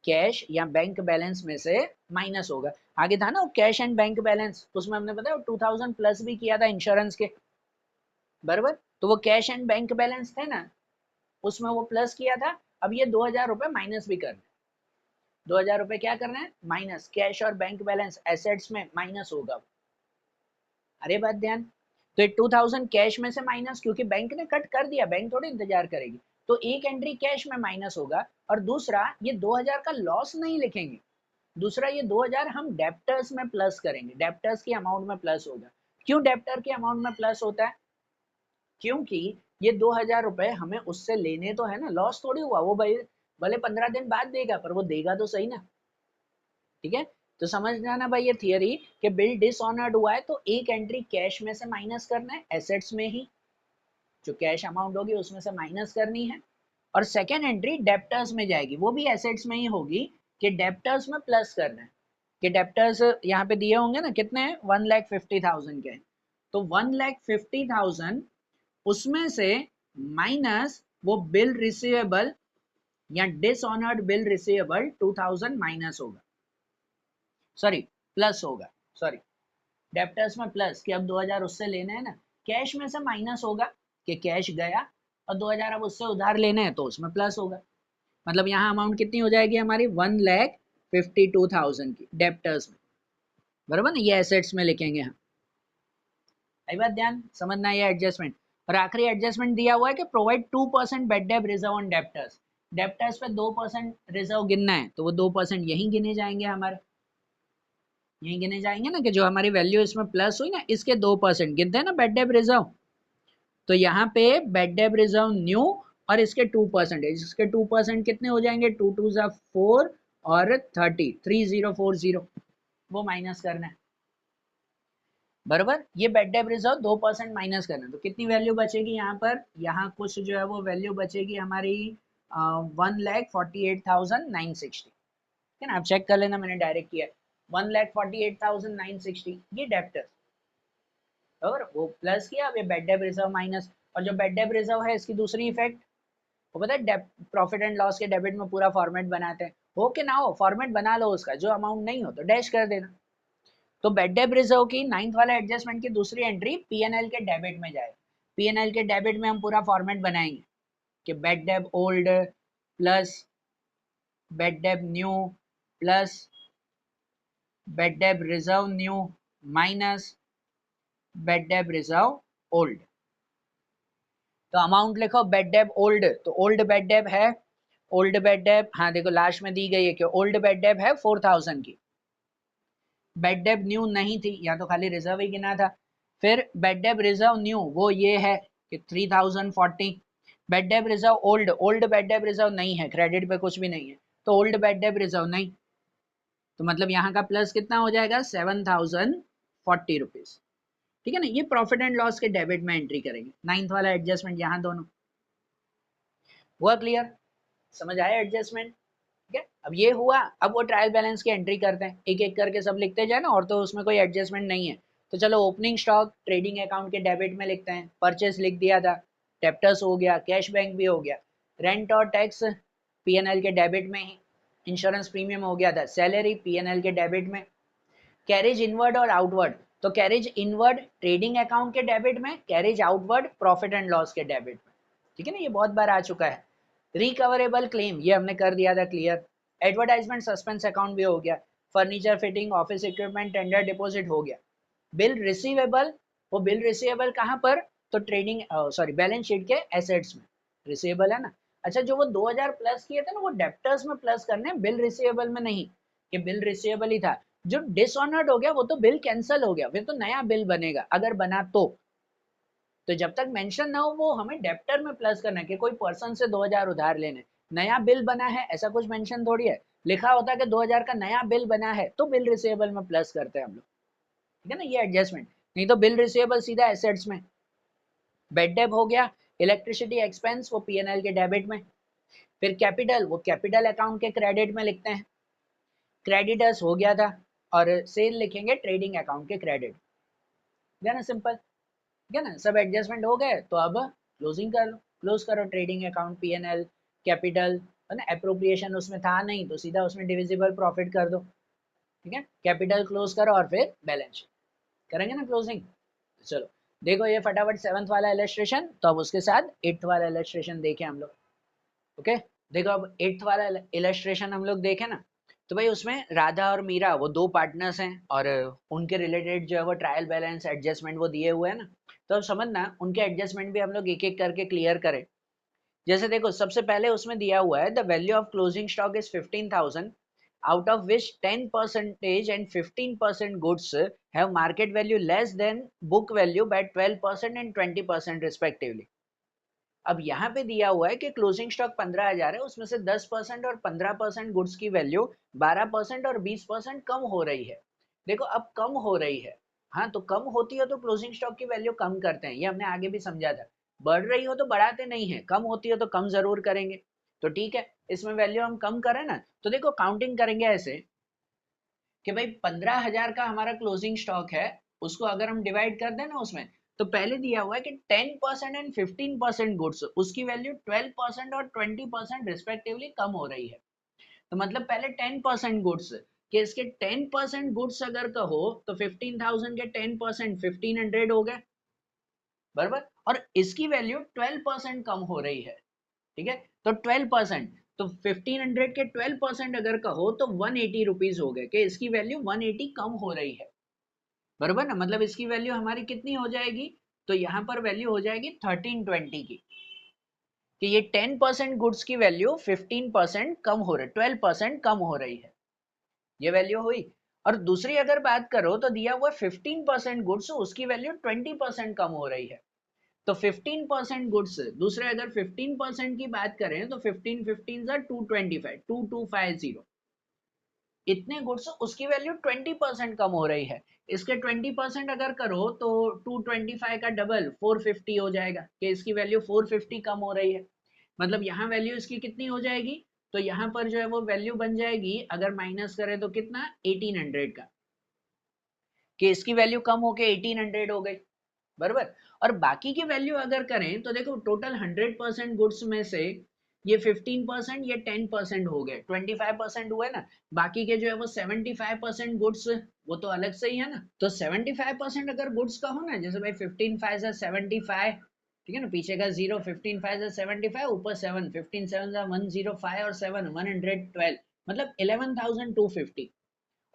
कैश या बैंक बैलेंस में से माइनस होगा। आगे था ना कैश एंड बैंक बैलेंस, उसमें हमने बताया 2000 प्लस भी किया था इंश्योरेंस के, बराबर, तो वो कैश एंड बैंक बैलेंस थे ना, उसमें वो प्लस किया था, अब ये 2000 रुपए माइनस भी करना है, 2000 रुपए क्या करना है माइनस, कैश और बैंक बैलेंस एसेट्स में माइनस होगा। अरे बात ध्यान, तो ये 2000 कैश में से माइनस, क्योंकि बैंक ने कट कर दिया, बैंक थोड़ी इंतजार करेगी, तो एक एंट्री कैश में माइनस होगा, और दूसरा ये 2000 का लॉस नहीं लिखेंगे, दूसरा ये 2000 हम डेप्टर्स में प्लस करेंगे, डेप्टर्स की अमाउंट में प्लस होगा। क्यों डेप्टर की अमाउंट में प्लस होता है, क्योंकि ये 2000 रुपए हमें उससे लेने तो है ना, लॉस थोड़ी हुआ, वो भाई भले 15 दिन बाद देगा पर वो देगा तो सही ना। ठीक है, तो समझ जाना भाई ये थियरी कि बिल डिसऑनर्ड हुआ है तो एक एंट्री कैश में से माइनस करना है, एसेट्स में ही जो कैश अमाउंट होगी उसमें से माइनस करनी है, और सेकेंड एंट्री डेप्टर्स में जाएगी, वो भी एसेट्स में ही होगी, कि डेप्टर्स में प्लस करना है, कि डेप्टर्स यहाँ पे दिए होंगे ना कितने हैं 1,50,000 के, तो 1,50,000 उसमें से माइनस वो बिल रिसीवेबल या डिसऑनर्ड बिल रिसीवेबल 2000 माइनस होगा, सॉरी प्लस होगा, सॉरी डेप्टर्स में प्लस, कि अब 2000 उससे लेने हैं ना, कैश में से माइनस होगा कि कैश गया, और 2000 अब उससे उधार लेने हैं तो उसमें प्लस होगा, मतलब यहाँ अमाउंट कितनी हो जाएगी हमारी 1,50,000 52,000 की डेप्टर्स में, बराबर ना, ये एसेट्स में लिखेंगे हम। आई बात ध्यान समझना, ये एडजस्टमेंट। और आखिरी एडजस्टमेंट दिया हुआ है कि provide 2% bad debt reserve on debtors, debtors पे 2% रिजर्व गिनना है, तो वो 2% यहीं गिने जाएंगे हमारे, यहीं गिने जाएंगे ना, कि जो हमारी वैल्यू इसमें प्लस हुई ना, इसके 2% गिनते हैं ना बेड डेब रिजर्व, तो यहाँ पे बेड डेब रिजर्व न्यू और इसके 2%, इसके 2% कितने हो जाएंगे, 2 2 जा 4 और 30 वो माइनस करना है, बराबर। ये बेड डेब रिजर्व 2% माइनस करना है, तो कितनी वैल्यू बचेगी यहाँ पर, यहाँ कुछ जो है वो वैल्यू बचेगी हमारी 1,48,960, है ना, आप चेक कर लेना, मैंने डायरेक्ट किया 1,48,960 ये डेप्टर, और वो प्लस किया, अब ये बेड डेब रिजर्व माइनस, और जो बेड डेब रिजर्व है इसकी दूसरी इफेक्ट वो पता है, प्रॉफिट एंड लॉस के डेबिट में पूरा फॉर्मेट बनाते हैं, हो कि ना हो फॉर्मेट बना लो उसका, जो अमाउंट नहीं हो तो डैश कर देना। तो बेड डेब रिजर्व की 9th वाला एडजस्टमेंट की दूसरी एंट्री पीएनएल के डेबिट में जाए, पीएनएल के डेबिट में हम पूरा फॉर्मेट बनाएंगे कि bad debt old plus bad debt new plus bad debt reserve new minus bad debt reserve old. तो अमाउंट लिखो बेड डेब ओल्ड, तो ओल्ड बेड डेब है, ओल्ड बेड डेब, हाँ देखो लास्ट में दी गई है कि ओल्ड बेड डेब है 4,000 की, बेड डेब न्यू नहीं थी, या तो खाली रिजर्व ही गिना था, फिर बेड डेब रिजर्व न्यू वो ये है कि 3,040, bad debt reserve old, old bad debt reserve नहीं है, क्रेडिट पे कुछ भी नहीं है, तो ओल्ड बेड डेब रिजर्व नहीं, तो मतलब यहाँ का प्लस कितना हो जाएगा 7,040 रुपीज, ठीक है ना। ये प्रॉफिट एंड लॉस के डेबिट में एंट्री करेंगे, 9th वाला एडजस्टमेंट यहाँ दोनों हुआ क्लियर, समझ आया एडजस्टमेंट, ठीक है। अब ये हुआ, अब वो ट्रायल बैलेंस की एंट्री करते हैं, एक एक करके सब लिखते जाए ना, और तो उसमें कोई एडजस्टमेंट नहीं है, तो चलो ओपनिंग स्टॉक ट्रेडिंग अकाउंट के डेबिट में लिखते हैं, परचेस लिख दिया था, डेप्टर्स हो गया, कैश बैंक भी हो गया, रेंट और टैक्स पीएनएल के डेबिट में ही, इंश्योरेंस प्रीमियम हो गया था, सैलरी पीएनएल के डेबिट में, कैरेज इनवर्ड और आउटवर्ड, तो कैरेज इनवर्ड ट्रेडिंग अकाउंट के डेबिट में, carriage outward profit and loss के डेबिट में, ठीक है ना, ये बहुत बार आ चुका है। रिकवरेबल क्लेम ये हमने कर दिया था क्लियर, एडवर्टाइजमेंट सस्पेंस अकाउंट भी हो गया, furniture fitting office equipment tender deposit हो गया, बिल रिसीवेबल, वो बिल रिसीवेबल कहाँ पर, तो ट्रेडिंग सॉरी बैलेंस शीट के एसेट्स में रिसीवेबल है ना। अच्छा जो वो 2,000 प्लस किए थे ना, वो डेप्टर्स में प्लस करने, बिल रिसीवेबल में नहीं, कि बिल रिसीवेबल ही था, जो डिसऑनर्ड हो गया वो तो बिल कैंसिल हो गया, फिर तो नया बिल बनेगा अगर बना तो जब तक मेंशन ना हो वो हमें डेप्टर में प्लस करना है, कि कोई पर्सन से 2,000 उधार लेने, नया बिल बना है ऐसा कुछ मेंशन थोड़ी है, लिखा होता है कि 2,000 का नया बिल बना है तो बिल रिसीवेबल में प्लस करते हैं हम लोग, ठीक है ना, ये एडजस्टमेंट, नहीं तो बिल रिसीवेबल सीधा एसेट्स में। बेड डेब हो गया, इलेक्ट्रिसिटी एक्सपेंस वो पीएनएल के डेबिट में, फिर कैपिटल वो कैपिटल अकाउंट के क्रेडिट में लिखते हैं, क्रेडिटर्स हो गया था, और सेल लिखेंगे ट्रेडिंग अकाउंट के क्रेडिट, है ना, सिंपल, ठीक है ना, सब एडजस्टमेंट हो गए, तो अब क्लोजिंग कर लो, क्लोज करो ट्रेडिंग अकाउंट पीएनएल कैपिटल, है ना, एप्रोप्रिएशन उसमें था नहीं तो सीधा उसमें डिविजिबल प्रॉफिट कर दो, ठीक है, कैपिटल क्लोज करो और फिर बैलेंस शीट करेंगे ना क्लोजिंग। चलो देखो ये फटाफट 7th वाला इलस्ट्रेशन, तो अब उसके साथ 8th वाला इलस्ट्रेशन देखें हम लोग, ओके। देखो अब 8th वाला इलस्ट्रेशन हम लोग देखें ना, तो भाई उसमें राधा और मीरा वो दो पार्टनर्स हैं, और उनके रिलेटेड जो है वो ट्रायल बैलेंस एडजस्टमेंट वो दिए हुए हैं ना, तो अब समझना उनके एडजस्टमेंट भी हम लोग एक एक करके क्लियर करें। जैसे देखो सबसे पहले उसमें दिया हुआ है the value of closing stock is 15,000, out of which 10% and 15% goods have market value less than book value by 12% and 20% respectively। अब यहाँ पे दिया हुआ है कि क्लोजिंग स्टॉक 15,000 है, उसमें से 10% और 15% गुड्स की वैल्यू 12% और 20% कम हो रही है। देखो अब कम हो रही है, हाँ तो कम होती है तो क्लोजिंग स्टॉक की वैल्यू कम करते हैं, ये हमने आगे भी समझा था, बढ़ रही हो तो बढ़ाते नहीं है, कम होती है तो कम जरूर करेंगे, तो ठीक है इसमें वैल्यू हम कम करें ना, तो देखो काउंटिंग करेंगे ऐसे कि भाई 15,000 का हमारा क्लोजिंग स्टॉक है, उसको अगर हम डिवाइड कर दें ना उसमें, तो पहले दिया हुआ है कि 10% एंड 15% गुड्स उसकी वैल्यू 12% और 20% रिस्पेक्टिवली कम हो रही है, तो मतलब पहले 10% गुड्स, कि इसके 10% गुड्स अगर कहो तो 15,000 के 10% 1,500 हो गए, बराबर, और इसकी वैल्यू 12% कम हो रही है, ठीक है, तो 12%, तो 1500 के 12% अगर कहो तो 180 रुपीज हो गए कि इसकी वैल्यू 180 कम हो रही है, बराबर ना। मतलब इसकी वैल्यू हमारी कितनी हो जाएगी, तो यहाँ पर वैल्यू हो जाएगी 1320 की, कि ये 10% गुड्स की वैल्यू 15% कम हो रही, 12% कम हो रही है, ये वैल्यू हुई। और दूसरी अगर बात करो तो दिया हुआ 15% गुड्स, उसकी वैल्यू 20% कम हो रही है। तो 15% गुड्स, दूसरे अगर 15% की बात करें तो 15 15 225, 2250, इतने गुड्स उसकी वैल्यू 20% कम हो रही है। इसके 20% अगर करो तो 225 का डबल 450 हो जाएगा, कि इसकी वैल्यू 450 कम हो रही है। मतलब यहाँ वैल्यू इसकी कितनी हो जाएगी, तो यहाँ पर जो है वो वैल्यू बन जाएगी, अगर माइनस करें तो कितना 1800 का, कि इसकी वैल्यू कम होके 1800 हो गई, बराबर। और बाकी की वैल्यू अगर करें तो देखो टोटल 100% गुड्स में से ये 15%, ये 10% हो गए, 25% हुए ना। बाकी के जो है वो 75% गुड्स, वो तो अलग से ही है ना। तो 75% अगर गुड्स का हो ना, जैसे भाई 15 5 से 75, ठीक है ना, पीछे का 0, 15 5 से 75, ऊपर 7, 15 7 से 105 और 7 112, मतलब 11250।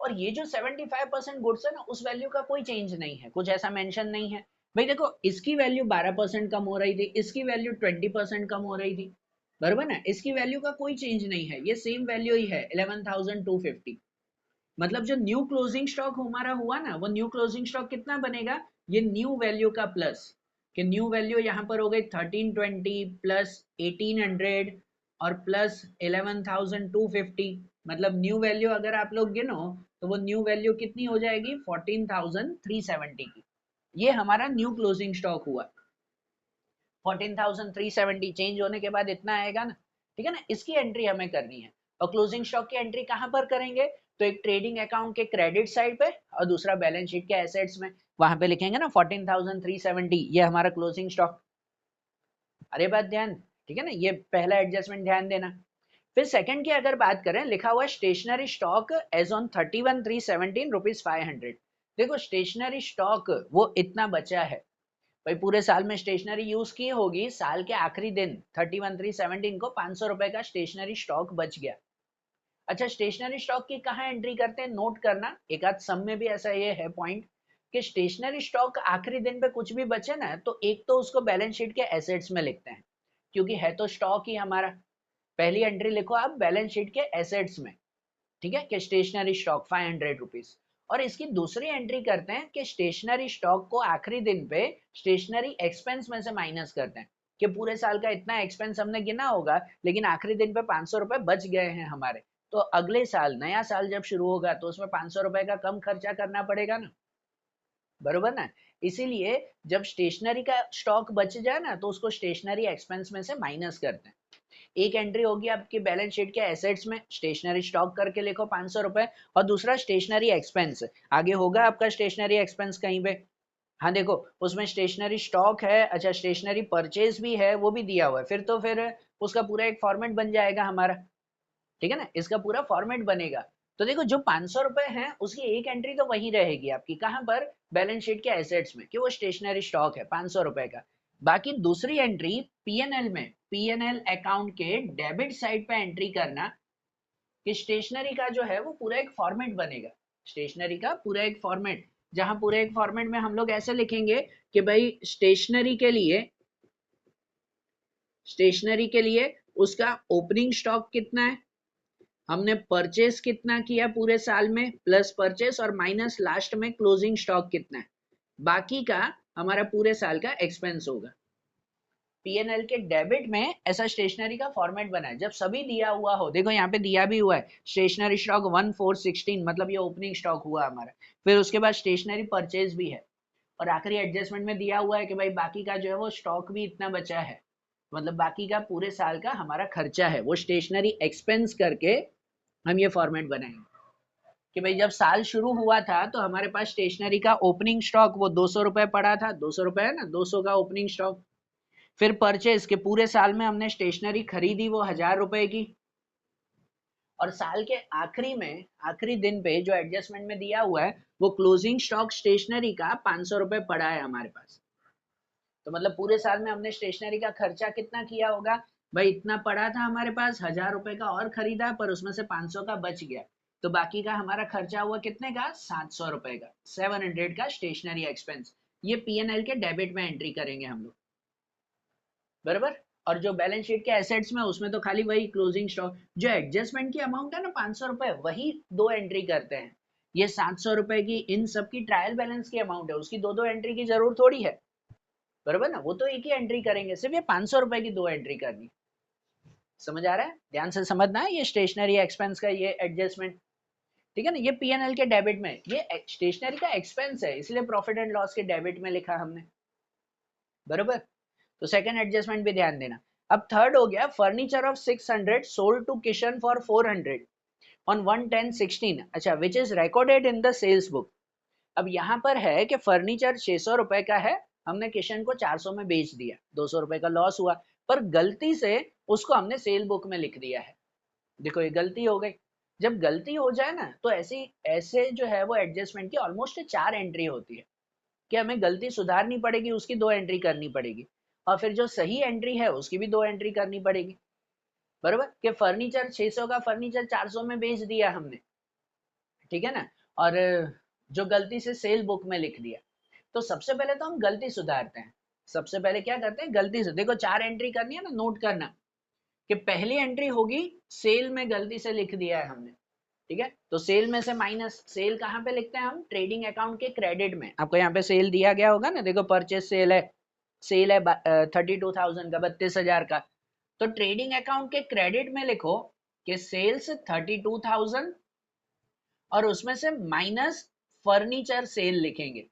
और ये जो 75% गुड्स है ना, उस वैल्यू का कोई चेंज नहीं है, कुछ ऐसा मेंशन नहीं है। भाई देखो इसकी वैल्यू 12% कम हो रही थी, इसकी वैल्यू 20% कम हो रही थी, बराबर ना। इसकी वैल्यू का कोई चेंज नहीं है, ये सेम वैल्यू ही है 11250। मतलब जो न्यू क्लोजिंग स्टॉक हमारा हुआ ना, वो न्यू क्लोजिंग स्टॉक कितना बनेगा, ये न्यू वैल्यू का प्लस, कि न्यू वैल्यू यहाँ पर हो गई 1320 प्लस 1800 और प्लस 11250। मतलब न्यू वैल्यू अगर आप लोग गिनो तो वो न्यू वैल्यू कितनी हो जाएगी 14370 की। ये हमारा न्यू क्लोजिंग स्टॉक हुआ, 14370 चेंज होने के बाद इतना आएगा ना, ठीक है ना। इसकी एंट्री हमें करनी है। और क्लोजिंग स्टॉक की एंट्री कहां पर करेंगे, तो एक ट्रेडिंग अकाउंट के क्रेडिट साइड पे और दूसरा बैलेंस शीट के एसेट्स में, वहां पे लिखेंगे ना 14370, ये हमारा क्लोजिंग स्टॉक। अरे बात ध्यान, ठीक है ना, ये पहला एडजस्टमेंट ध्यान देना। फिर सेकंड की अगर बात करें, लिखा हुआ stationery stock as on 31/3/17 rupees 500। देखो स्टेशनरी स्टॉक वो इतना बचा है, भाई पूरे साल में स्टेशनरी यूज की होगी, साल के आखिरी दिन 31/3/17 को 500 रुपए का स्टेशनरी स्टॉक बच गया। अच्छा स्टेशनरी स्टॉक की कहाँ एंट्री करते हैं, नोट करना, एक आध सम में भी ऐसा ये है पॉइंट, कि स्टेशनरी स्टॉक आखिरी दिन पे कुछ भी बचे ना, तो एक तो उसको बैलेंस शीट के एसेट्स में लिखते हैं, क्योंकि है तो स्टॉक ही हमारा। पहली एंट्री लिखो आप बैलेंस शीट के एसेट्स में, ठीक है, कि स्टेशनरी स्टॉक 500 रुपीज। और इसकी दूसरी एंट्री करते हैं कि स्टेशनरी स्टॉक को आखिरी दिन पे स्टेशनरी एक्सपेंस में से माइनस करते हैं, कि पूरे साल का इतना एक्सपेंस हमने गिना होगा, लेकिन आखिरी दिन पे 500 रुपए बच गए हैं हमारे, तो अगले साल नया साल जब शुरू होगा तो उसमें 500 रुपए का कम खर्चा करना पड़ेगा ना, बरोबर ना। इसीलिए जब स्टेशनरी का स्टॉक बच जाए ना, तो उसको स्टेशनरी एक्सपेंस में से माइनस करते हैं। एक एंट्री होगी आपकी बैलेंस शीट के एसेट्स में, स्टेशनरी स्टॉक करके लिखो 500 रुपए, और दूसरा स्टेशनरी एक्सपेंस, आगे होगा आपका स्टेशनरी एक्सपेंस कहीं पे, हाँ देखो उसमें स्टेशनरी स्टॉक है, अच्छा स्टेशनरी परचेज भी है, वो भी दिया हुआ है, फिर तो फिर उसका पूरा एक फॉर्मेट बन जाएगा हमारा, ठीक है ना, इसका पूरा फॉर्मेट बनेगा। तो देखो जो 500 रुपए हैं उसकी एक एंट्री तो वही रहेगी आपकी, कहां पर, बैलेंस शीट के एसेट्स में, कि वो स्टेशनरी स्टॉक है 500 रुपए का। बाकी दूसरी एंट्री पीएनएल में, पीएनएल अकाउंट के डेबिट साइड पे एंट्री करना, कि स्टेशनरी का जो है वो पूरा एक फॉर्मेट बनेगा, स्टेशनरी का पूरा एक फॉर्मेट, जहां पूरे एक फॉर्मेट में हम लोग ऐसे लिखेंगे कि भाई स्टेशनरी के लिए उसका ओपनिंग स्टॉक कितना है, हमने परचेस कितना किया पूरे साल में, प्लस परचेस और माइनस लास्ट में क्लोजिंग स्टॉक कितना है, बाकी का हमारा पूरे साल का एक्सपेंस होगा। पीएनएल के डेबिट में ऐसा स्टेशनरी का फॉर्मेट बना है, जब सभी दिया हुआ हो, देखो यहाँ पे दिया भी हुआ है स्टेशनरी स्टॉक 1416, मतलब ये ओपनिंग स्टॉक हुआ हमारा, फिर उसके बाद स्टेशनरी परचेज भी है, और आखिरी एडजस्टमेंट में दिया हुआ है कि भाई बाकी का जो है वो स्टॉक भी इतना बचा है, मतलब बाकी का पूरे साल का हमारा खर्चा है, वो स्टेशनरी एक्सपेंस करके हम ये फॉर्मेट बनाएंगे, कि भाई जब साल शुरू हुआ था तो हमारे पास स्टेशनरी का ओपनिंग स्टॉक वो 200 रुपए पड़ा था, 200 रुपए है ना, 200 का ओपनिंग स्टॉक। फिर परचेज के पूरे साल में हमने स्टेशनरी खरीदी वो 1000 रुपए की, और साल के आखिरी में आखिरी दिन पे जो एडजस्टमेंट में दिया हुआ है वो क्लोजिंग स्टॉक स्टेशनरी का 500 रुपए पड़ा है हमारे पास। तो मतलब पूरे साल में हमने स्टेशनरी का खर्चा कितना किया होगा, भाई इतना पड़ा था हमारे पास, 1000 रुपए का और खरीदा, पर उसमें से 500 का बच गया, तो बाकी का हमारा खर्चा हुआ कितने का, 700 रुपए का, 700 का स्टेशनरी एक्सपेंस। ये पीएनएल के डेबिट में एंट्री करेंगे हम लोग, बराबर। और जो बैलेंस शीट के एसेट्स में, उसमें तो खाली वही क्लोजिंग स्टॉक, जो एडजस्टमेंट की अमाउंट है ना 500 रुपए, वही दो एंट्री करते हैं। ये 700 रुपए की इन सब की ट्रायल बैलेंस की अमाउंट है, उसकी दो दो एंट्री की जरूरत थोड़ी है, बराबर ना, वो तो एक ही एंट्री करेंगे, सिर्फ ये 500 रुपए की दो एंट्री करनी। समझ आ रहा है, ध्यान से समझना है, ये स्टेशनरी एक्सपेंस का ये एडजस्टमेंट, ठीक है ना, ये पीएनएल के डेबिट में, ये स्टेशनरी का एक्सपेंस है, इसलिए प्रॉफिट एंड लॉस के डेबिट में लिखा हमने, बराबर। तो सेकंड एडजस्टमेंट भी ध्यान देना। अब थर्ड हो गया, furniture of 600 sold to Kishan for 400 on 110/16, अच्छा, which is recorded in the sales book. अब यहाँ पर है कि फर्नीचर 600 रुपए का है, हमने किशन को 400 में बेच दिया, 200 रुपए का लॉस हुआ, पर गलती से उसको हमने सेल बुक में लिख दिया है। देखो ये गलती हो गई। जब गलती हो जाए ना, तो ऐसी ऐसे जो है वो एडजस्टमेंट की ऑलमोस्ट 4 एंट्री होती है, कि हमें गलती सुधारनी पड़ेगी, उसकी 2 एंट्री करनी पड़ेगी, और फिर जो सही एंट्री है उसकी भी 2 एंट्री करनी पड़ेगी, बराबर। कि फर्नीचर 600 का फर्नीचर 400 में बेच दिया हमने, ठीक है ना, और जो गलती से सेल बुक में लिख दिया। तो सबसे पहले तो हम गलती सुधारते हैं। सबसे पहले क्या करते हैं, गलती से, देखो 4 एंट्री करनी है ना, नोट करना कि पहली एंट्री होगी सेल में गलती से लिख दिया है हमने, ठीक है, तो सेल में से माइनस, सेल कहाँ पे लिखते हैं हम, ट्रेडिंग अकाउंट के क्रेडिट में। आपको यहाँ पे सेल दिया गया होगा ना, देखो परचेस सेल है, सेल है 32,000 का, 32,000 का, तो ट्रेडिंग अकाउंट के क्रेडिट में लिखो कि सेल्स 32,000, और उसमें से माइनस फर्नीचर सेल लिखेंगे,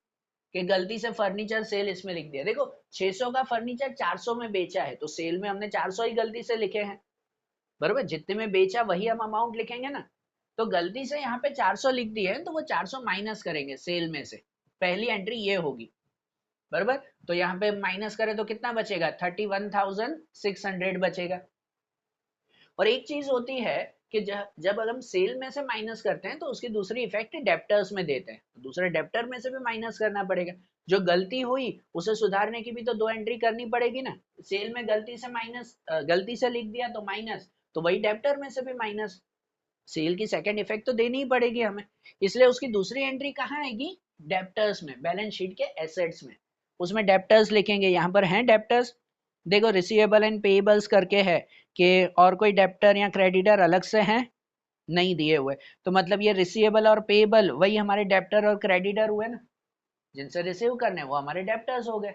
कि गलती से फर्नीचर सेल इसमें लिख दिया। देखो 600 का फर्नीचर 400 में बेचा है, तो सेल में हमने 400 ही गलती से लिखे हैं, बरोबर, जितने में बेचा वही हम अमाउंट लिखेंगे ना। तो गलती से यहाँ पे 400 लिख दिए हैं, तो वो 400 माइनस करेंगे सेल में से, पहली एंट्री ये होगी, बरोबर। तो यहाँ पे माइनस करें तो कितना बचेगा, 31,600 बचेगा। और एक चीज होती है कि जब हम सेल में से माइनस करते हैं, तो उसकी दूसरी इफेक्ट डेप्टर्स में देते हैं, तो दूसरे डेप्टर में से भी माइनस करना पड़ेगा। जो गलती हुई उसे सुधारने की भी तो 2 एंट्री करनी पड़ेगी ना। सेल में गलती से माइनस, गलती से लिख दिया तो माइनस, तो वही डेप्टर में से भी माइनस, सेल की सेकंड इफेक्ट तो देनी ही पड़ेगी हमें, इसलिए उसकी दूसरी एंट्री कहाँ आएगी, डेप्टर्स में, बैलेंस शीट के एसेट्स में, उसमें डेप्टर्स लिखेंगे। यहाँ पर हैं डेप्टर्स, देखो रिसीवेबल एंड पेएबल्स करके है, कि और कोई डेप्टर या क्रेडिटर अलग से हैं, नहीं दिए हुए, तो मतलब ये रिसीवेबल और पेएबल वही हमारे डेप्टर और क्रेडिटर हुए ना, जिनसे रिसीव करने वो हमारे डेप्टर्स हो गए,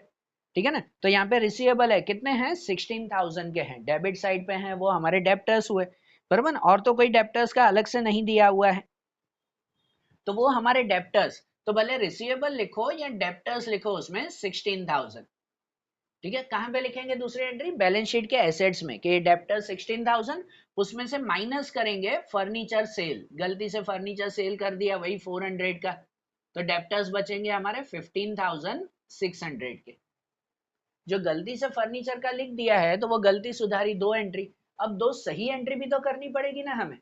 ठीक है ना। तो यहाँ पे रिसीवेबल है, कितने हैं, 16,000 के हैं, डेबिट साइड पे हैं, वो हमारे डेप्टर्स हुए, बराबर। और तो कोई डेप्टर्स का अलग से नहीं दिया हुआ है, तो वो हमारे डेप्टर्स, तो भले रिसीवेबल लिखो या डेप्टर्स लिखो, उसमें 16,000, ठीक है। कहाँ पे लिखेंगे दूसरी एंट्री, बैलेंस शीट के एसेट्स में, कि डेप्टर 16,000, उसमें से माइनस करेंगे फर्नीचर सेल, गलती से फर्नीचर सेल कर दिया वही 400 का, तो डेप्टर्स बचेंगे हमारे 15,600 के। जो गलती से फर्नीचर का लिख दिया है, तो वो गलती सुधारी 2 एंट्री। अब 2 सही एंट्री भी तो करनी पड़ेगी ना हमें,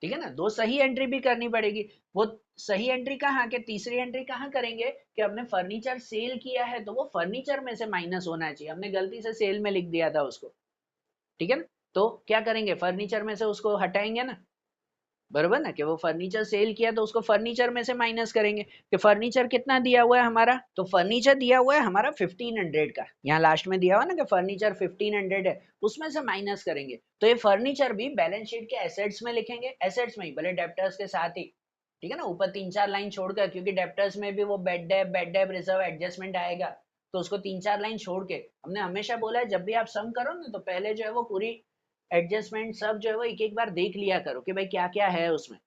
ठीक है ना, 2 सही एंट्री भी करनी पड़ेगी। वो सही एंट्री कहाँ, के तीसरी एंट्री कहाँ करेंगे, कि हमने फर्नीचर सेल किया है, तो वो फर्नीचर में से माइनस होना चाहिए, हमने गलती से सेल में लिख दिया था उसको, ठीक है ना। तो क्या करेंगे, फर्नीचर में से उसको हटाएंगे ना, बरोबर ना, कि वो फर्नीचर सेल किया तो उसको फर्नीचर में से माइनस करेंगे, कि फर्नीचर कितना दिया हुआ है हमारा, तो फर्नीचर दिया हुआ है हमारा 1500 का, यहाँ लास्ट में दिया हुआ ना कि फर्नीचर 1500 है, उसमें से माइनस करेंगे, तो ये फर्नीचर भी बैलेंस शीट के एसेट्स में लिखेंगे, एसेट्स में ही, भले डेप्टर्स के साथ ही, ठीक है ना, ऊपर 3-4 लाइन छोड़कर, क्योंकि डेप्टर्स में भी वो बेड डेप रिजर्व एडजस्टमेंट आएगा, तो उसको 3-4 लाइन छोड़ के, हमने हमेशा बोला है जब भी आप सम करो ना, तो पहले जो है वो पूरी एडजस्टमेंट सब जो है वो एक एक बार देख लिया करो, कि भाई क्या क्या है उसमें,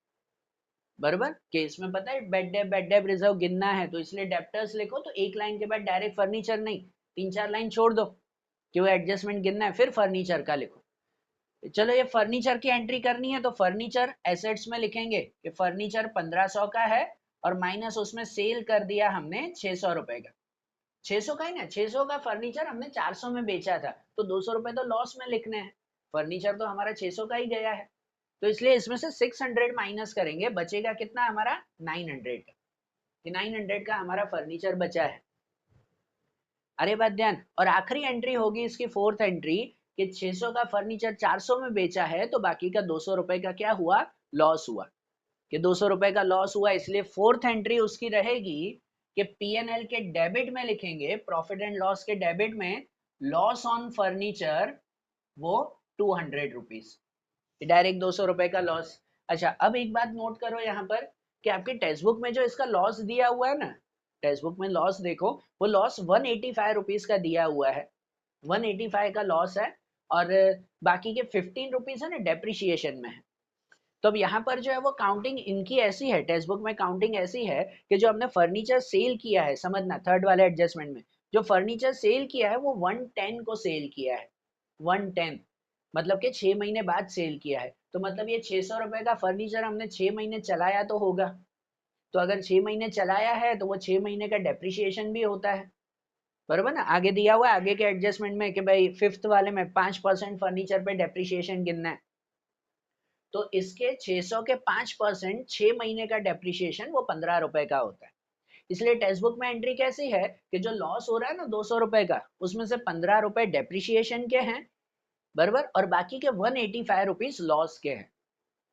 बरोबर। कि इसमें पता है बेड डेप रिजर्व गिनना है, तो इसलिए डेप्टर्स लिखो तो एक लाइन के बाद डायरेक्ट फर्नीचर नहीं, 3-4 लाइन छोड़ दो, कि वो एडजस्टमेंट गिनना है, फिर फर्नीचर का लिखो। चलो ये फर्नीचर की एंट्री करनी है, तो फर्नीचर एसेट्स में लिखेंगे कि फर्नीचर 1500 का है, और माइनस उसमें सेल कर दिया हमने 600 रुपए का, 600 का ही ना, 600 का फर्नीचर हमने 400 में बेचा था, तो 200 रुपए तो लॉस में लिखने हैं, फर्नीचर तो हमारा 600 का ही गया है, तो इसलिए इसमें से 600 माइनस करेंगे, बचेगा कितना हमारा, 900 का, कि 900 का हमारा फर्नीचर बचा है। अरे बात ध्यान, और आखिरी एंट्री होगी इसकी, फोर्थ एंट्री, कि 600 का फर्नीचर 400 में बेचा है तो बाकी का 200 रुपए का क्या हुआ, लॉस हुआ, कि 200 रुपए का लॉस हुआ। इसलिए फोर्थ एंट्री उसकी रहेगी कि पीएनएल के डेबिट में लिखेंगे, प्रॉफिट एंड लॉस के डेबिट में लॉस ऑन फर्नीचर वो 200 रुपीज, डायरेक्ट 200 रुपए का लॉस। अच्छा अब एक बात नोट करो यहाँ पर कि आपके टेक्स्ट बुक में जो इसका लॉस दिया हुआ है ना, टेक्स्ट बुक में लॉस देखो, वो लॉस 185 रुपीज का दिया हुआ है, 185 का लॉस है, और बाकी के 15 रुपीज है ना डेप्रिसिएशन में है। तो अब यहाँ पर जो है वो काउंटिंग इनकी ऐसी है, टेक्स्ट बुक में काउंटिंग ऐसी है कि जो हमने फर्नीचर सेल किया है, समझना थर्ड वाले एडजस्टमेंट में जो फर्नीचर सेल किया है वो 110 को सेल किया है, 110 मतलब कि 6 महीने बाद सेल किया है। तो मतलब ये 600 रुपए का फर्नीचर हमने 6 महीने चलाया तो होगा, तो अगर 6 महीने चलाया है तो वो 6 महीने का डेप्रिसिएशन भी होता है, बरोबर ना। आगे दिया हुआ है आगे के एडजस्टमेंट में कि भाई फिफ्थ वाले में 5% फर्नीचर पे डेप्रिसिएशन गिनना है, तो इसके 600 के 5% 6 महीने का डेप्रिसिएशन वो 15 रुपए का होता है। इसलिए टेक्स्ट बुक में एंट्री कैसी है कि जो लॉस हो रहा है ना 200 रुपए का, उसमें से 15 रुपए डेप्रिसिएशन के हैं, बराबर, और बाकी के 185 रुपीज लॉस के हैं,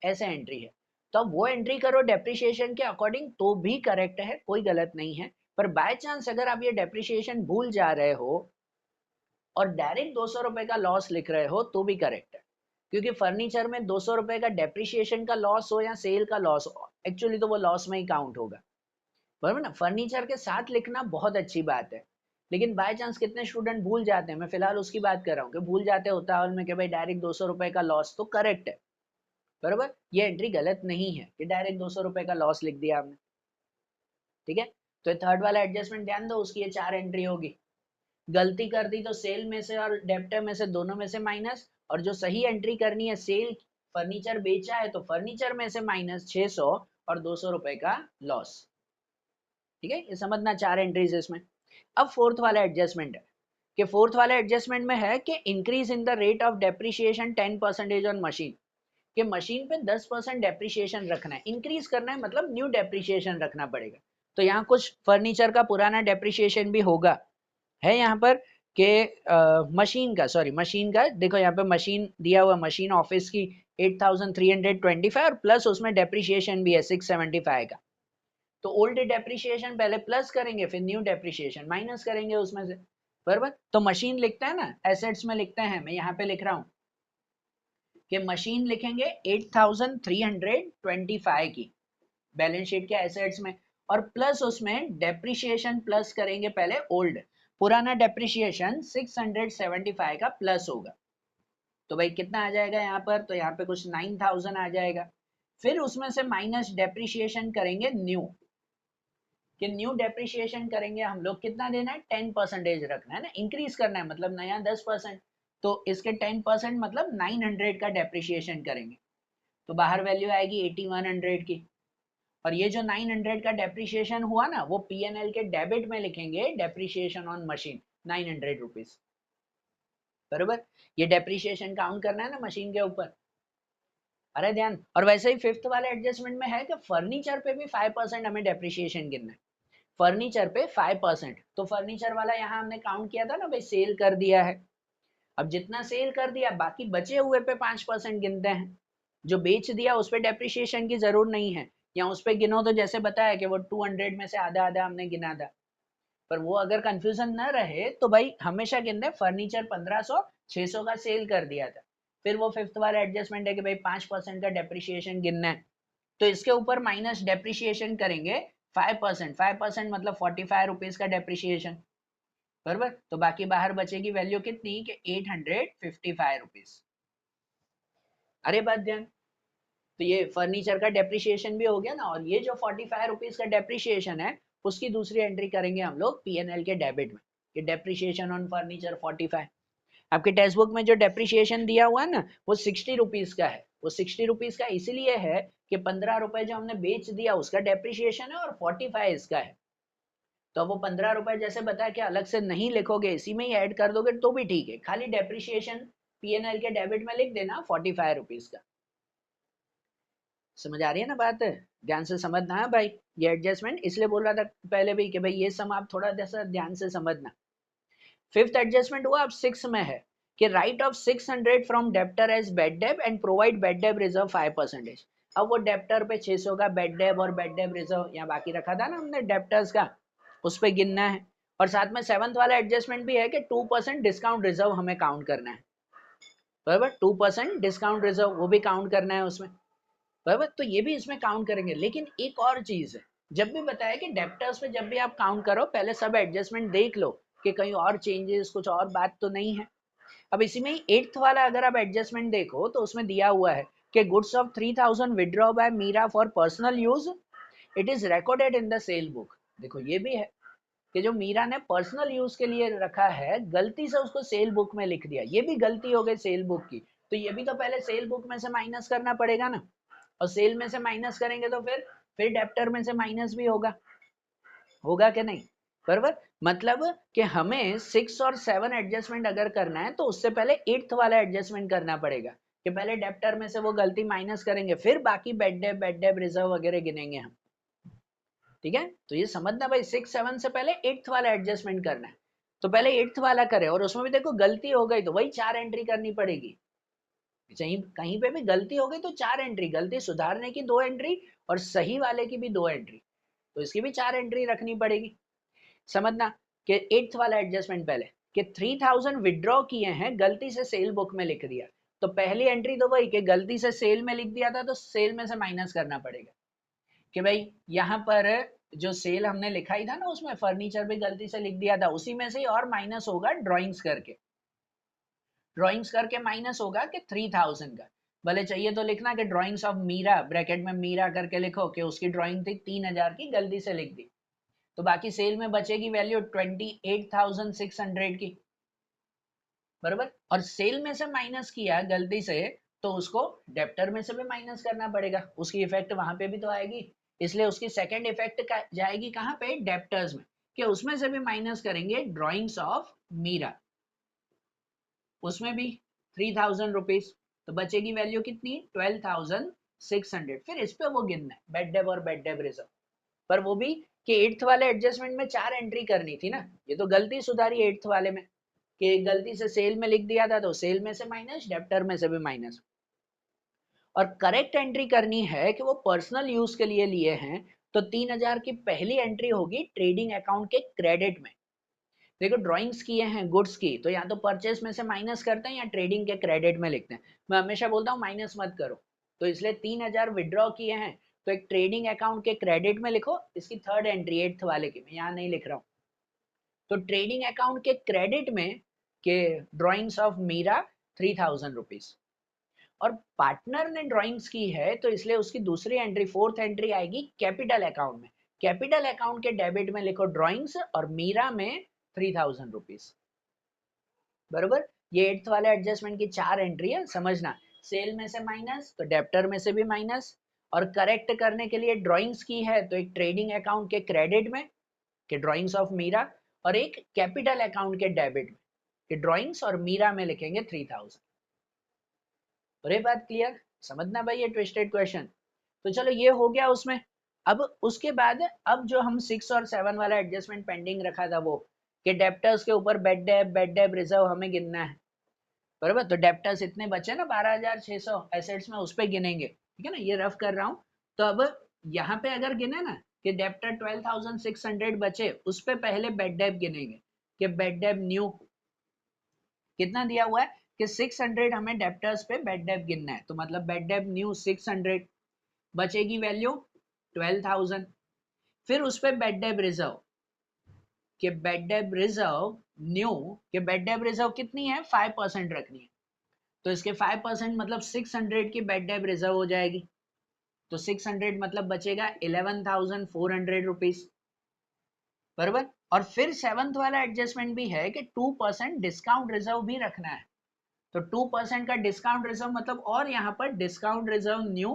ऐसे एंट्री है। तो अब वो एंट्री करो डेप्रिसिएशन के अकॉर्डिंग तो भी करेक्ट है, कोई गलत नहीं है। पर बाय चांस अगर आप ये डेप्रिसिएशन भूल जा रहे हो और डायरेक्ट 200 रुपए का लॉस लिख रहे हो तो भी करेक्ट है, क्योंकि फर्नीचर में 200 रुपए का डेप्रिसिएशन का लॉस हो या सेल का लॉस हो, एक्चुअली तो वो लॉस में ही काउंट होगा, बराबर ना। फर्नीचर के साथ लिखना बहुत अच्छी बात है, लेकिन बाय चांस कितने स्टूडेंट भूल जाते हैं, मैं फिलहाल उसकी बात कर रहा हूँ कि भूल जाते होता है में कि भाई डायरेक्ट 200 रुपए का लॉस, तो करेक्ट है, बराबर, ये एंट्री गलत नहीं है कि डायरेक्ट 200 रुपए का लॉस लिख दिया आपने, ठीक है। तो थर्ड वाला एडजस्टमेंट ध्यान दो, उसकी ये 4 एंट्री होगी। गलती कर दी तो सेल में से और डेप्टर में से दोनों में से माइनस, और जो सही एंट्री करनी है सेल फर्नीचर बेचा है तो फर्नीचर में से माइनस 600 और 200 रुपए का लॉस, ठीक है, ये समझना 4 एंट्रीज इसमें। अब फोर्थ वाला एडजस्टमेंट है कि फोर्थ वाले एडजस्टमेंट में है कि increase in the rate of depreciation 10% on machine, कि मशीन पे 10% डेप्रिसिएशन रखना है, इंक्रीज करना है मतलब न्यू डेप्रिसिएशन रखना पड़ेगा। तो यहाँ कुछ फर्नीचर का पुराना डेप्रिसिएशन भी होगा, है यहाँ पर कि मशीन का, सॉरी मशीन का देखो यहाँ पे मशीन दिया हुआ, मशीन ऑफिस की 8325 और प्लस उसमें डेप्रिसिएशन भी है 675 का। तो ओल्ड डेप्रिसिएशन पहले प्लस करेंगे फिर न्यू डेप्रिसिएशन माइनस करेंगे उसमें से, बराबर। तो मशीन लिखते हैं ना, एसेट्स में लिखते हैं, मैं यहाँ पे लिख रहा हूँ कि मशीन लिखेंगे 8325 की बैलेंस शीट के एसेट्स में, और प्लस उसमें डेप्रिसिएशन प्लस करेंगे पहले ओल्ड, पुराना डेप्रिसिएशन 675 का प्लस होगा, तो भाई कितना आ जाएगा यहाँ पर, तो यहाँ पे कुछ 9000 आ जाएगा। फिर उसमें से माइनस डेप्रिसिएशन करेंगे न्यू, कि न्यू डेप्रिसिएशन करेंगे हम लोग, कितना देना है 10% रखना है ना, इंक्रीज करना है मतलब नया 10%, तो इसके 10% मतलब 900 का डेप्रिसिएशन करेंगे, तो बाहर वैल्यू आएगी 8100 की। और ये जो 900 का डेप्रिसिएशन हुआ ना वो पीएनएल के डेबिट में लिखेंगे, डेप्रिसिएशन ऑन मशीन 900 रुपीज, बरोबर। ये डेप्रिसिएशन काउंट करना है ना मशीन के ऊपर, अरे ध्यान। और वैसे ही फिफ्थ वाले एडजस्टमेंट में है कि फर्नीचर पे भी 5% हमें डेप्रिसिएशन गिनना है, फर्नीचर पे 5%। तो फर्नीचर वाला यहाँ हमने काउंट किया था ना भाई, सेल कर दिया है, अब जितना सेल कर दिया बाकी बचे हुए पे 5% गिनते हैं, जो बेच दिया उस पर डेप्रिसिएशन की जरूर नहीं है, या उस पर गिनो तो जैसे बताया कि वो 200 में से आधा आधा हमने गिना था। पर वो अगर कंफ्यूजन न रहे तो भाई हमेशा गिनते फर्नीचर 1500 600 का सेल कर दिया था, फिर वो फिफ्थ वाला एडजस्टमेंट है कि भाई 5% का डेप्रिसिएशन गिनना है, तो इसके ऊपर माइनस डेप्रिसिएशन करेंगे 5%, 5% मतलब 45 रुपीज का डेप्रिसिएशन, बराबर। तो बाकी बाहर बचेगी वैल्यू कितनी कि 855 रुपीज। अरे बात ध्यान, तो ये फर्नीचर का डेप्रिसिएशन भी हो गया ना, और ये जो 45 रुपीज का डेप्रिसिएशन है उसकी दूसरी एंट्री करेंगे हम लोग पीएनएल के डेबिट में, कि डेप्रिसिएशन ऑन फर्नीचर 45। आपके टेक्स्ट बुक में जो डेप्रिसिएशन दिया हुआ है ना वो 60 रुपीज का है, वो 60 रुपीज का इसलिए है कि 15 रुपए जो हमने बेच दिया उसका डेप्रिसिएशन है और 45 इसका है। तो वो 15 रुपए जैसे बताया कि अलग से नहीं लिखोगे, इसी में ही ऐड कर दोगे तो भी ठीक है, खाली डेप्रिसिएशन पीएनएल के डेबिट में लिख देना 45 रुपीज का। समझ आ रही है ना बात, ध्यान से समझना है भाई, ये एडजस्टमेंट इसलिए बोल रहा था पहले भी कि भाई ये सम आप थोड़ा जैसा ध्यान से समझना। फिफ्थ एडजस्टमेंट हुआ अब 6 में है कि write off 600 from debtor as bad debt and provide bad debt reserve 5%। अब वो डेप्टर पे 600 का बेड डेब और बेड डेब रिजर्व यहाँ बाकी रखा था ना हमने डेप्टर्स का, उस पर गिनना है। और साथ में 7th वाला एडजस्टमेंट भी है कि 2% डिस्काउंट रिजर्व हमें काउंट करना है, बराबर। 2% डिस्काउंट रिजर्व वो भी काउंट करना है उसमें, बराबर। तो ये भी इसमें काउंट करेंगे। लेकिन एक और चीज है, जब भी बताया कि डेप्टर्स पे जब भी आप काउंट करो पहले सब एडजस्टमेंट देख लो कि कहीं और चेंजेस कुछ और बात तो नहीं है। अब इसी में ही 8th वाला अगर आप एडजस्टमेंट देखो तो उसमें दिया हुआ है कि goods of 3000 withdraw by Meera for personal use, it is recorded in the sale book. देखो ये भी है कि जो मीरा ने पर्सनल यूज के लिए रखा है गलती से उसको सेल बुक में लिख दिया, ये भी गलती हो गई सेल बुक की, तो ये भी तो पहले सेल बुक में से माइनस करना पड़ेगा ना। और सेल में से माइनस करेंगे तो फिर डेप्टर में से माइनस भी होगा, होगा कि नहीं, बराबर। मतलब कि हमें 6 और 7 एडजस्टमेंट अगर करना है तो उससे पहले 8th वाला एडजस्टमेंट करना पड़ेगा कि पहले डेप्टर में से वो गलती माइनस करेंगे, फिर बाकी बेड डेब रिजर्व वगैरह गिनेंगे हम, ठीक है। तो ये समझना भाई 6 7 से पहले 8th वाला एडजस्टमेंट करना है, तो पहले 8th वाला करें। और उसमें भी देखो गलती हो गई तो वही 4 एंट्री करनी पड़ेगी, कहीं कहीं पे भी गलती हो गई तो 4 एंट्री, गलती सुधारने की 2 एंट्री और सही वाले की भी 2 एंट्री, तो इसकी भी 4 एंट्री रखनी पड़ेगी। समझना कि 8th वाला एडजस्टमेंट पहले कि 3000 विड्रॉ किए हैं, गलती से सेल बुक में लिख दिया, तो पहली एंट्री तो वही कि गलती से सेल में लिख दिया था तो सेल में से माइनस करना पड़ेगा कि भाई यहाँ पर जो सेल हमने लिखा ही था ना उसमें फर्नीचर भी गलती से लिख दिया था, उसी में से ही और माइनस होगा ड्राइंग्स करके माइनस होगा कि 3000 का। भले चाहिए तो लिखना कि ड्राइंग्स ऑफ मीरा, ब्रैकेट में मीरा करके लिखो कि उसकी ड्राइंग थी 3000 की, गलती से लिख दी, तो बाकी सेल में बचेगी वैल्यू 28,600 की, बराबर। और सेल में से माइनस किया गलती से तो उसको डेप्टर में से भी माइनस करना पड़ेगा, उसकी इफेक्ट वहां पे भी तो आएगी, इसलिए उसकी सेकंड इफेक्ट जाएगी कहाँ पे, डेप्टर्स में, कि उसमें से भी माइनस करेंगे ड्राइंग्स ऑफ मीरा, उसमें भी 3000 रुपीज, तो बचेगी वैल्यू कितनी, 12,600। फिर इस पे वो गिनना है बेड डेब और बेड डेब रिजर्व, पर वो भी कि 8th वाले एडजस्टमेंट में 4 एंट्री करनी थी ना, ये तो गलती सुधारी 8th वाले में कि गलती से सेल में लिख दिया था तो सेल में से माइनस, डेप्टर में से भी माइनस। और करेक्ट एंट्री करनी है कि वो पर्सनल यूज के लिए लिए हैं, तो 3000 की पहली एंट्री होगी ट्रेडिंग अकाउंट के क्रेडिट में। देखो ड्राइंग्स किए हैं गुड्स की, तो या तो परचेस में से माइनस करते हैं या ट्रेडिंग के क्रेडिट में लिखते हैं। मैं हमेशा बोलता हूँ माइनस मत करो, तो इसलिए 3000 विड्रॉ किए हैं तो एक ट्रेडिंग अकाउंट के क्रेडिट में लिखो, इसकी थर्ड एंट्री 8th वाले की मैं यहाँ नहीं लिख रहा हूँ। तो ट्रेडिंग अकाउंट के क्रेडिट में के ड्राइंग्स ऑफ मीरा 3000 रुपीज, और पार्टनर ने ड्राइंग्स की है तो इसलिए उसकी दूसरी एंट्री, फोर्थ एंट्री आएगी कैपिटल अकाउंट में। कैपिटल अकाउंट के डेबिट में लिखो ड्राइंग्स और मीरा में 3000 रुपीज, बरोबर। ये 8th वाले एडजस्टमेंट की 4 एंट्री है, समझना। सेल में से माइनस तो डेप्टर में से भी माइनस, और करेक्ट करने के लिए ड्राइंग्स की है तो एक ट्रेडिंग अकाउंट के क्रेडिट में कि ड्राइंग्स ऑफ मीरा, और एक कैपिटल अकाउंट के डेबिट में कि ड्राइंग्स और मीरा में लिखेंगे 3000। और ये बात क्लियर, समझना भाई ये ट्विस्टेड क्वेश्चन। तो चलो ये हो गया उसमें। अब उसके बाद अब जो हम 6 और 7 वाला एडजस्टमेंट पेंडिंग रखा था वो कि डेप्टर्स के ऊपर बेड डेब रिजर्व हमें गिनना है, बराबर। तो डेप्टर्स इतने बचे ना 12,600 एसेट्स में, उस पे गिनेंगे, ठीक है ना, ये रफ कर रहा हूँ। तो अब यहाँ पे अगर गिने ना कि डेप्टर 12,600 बचे, उस पे पहले बेड डेब गिनेंगे कि बेड डेब न्यू कितना दिया हुआ है कि 600 हमें डेप्टर्स पे बेड डेब गिनना है, तो मतलब बेड डेब न्यू 600, बचेगी वैल्यू 12,000। फिर उस पे बेड डेब रिजर्व कि बेड डेब रिजर्व न्यू कि बेड डेब रिजर्व कितनी है, 5% रखनी है, तो इसके 5% मतलब 600 की बेड डेब रिजर्व हो जाएगी, तो 600 मतलब बचेगा 11,400 रुपीज, बराबर। और फिर 7th वाला एडजस्टमेंट भी है कि 2% डिस्काउंट रिजर्व भी रखना है, तो 2% का डिस्काउंट रिजर्व मतलब, और यहाँ पर डिस्काउंट रिजर्व न्यू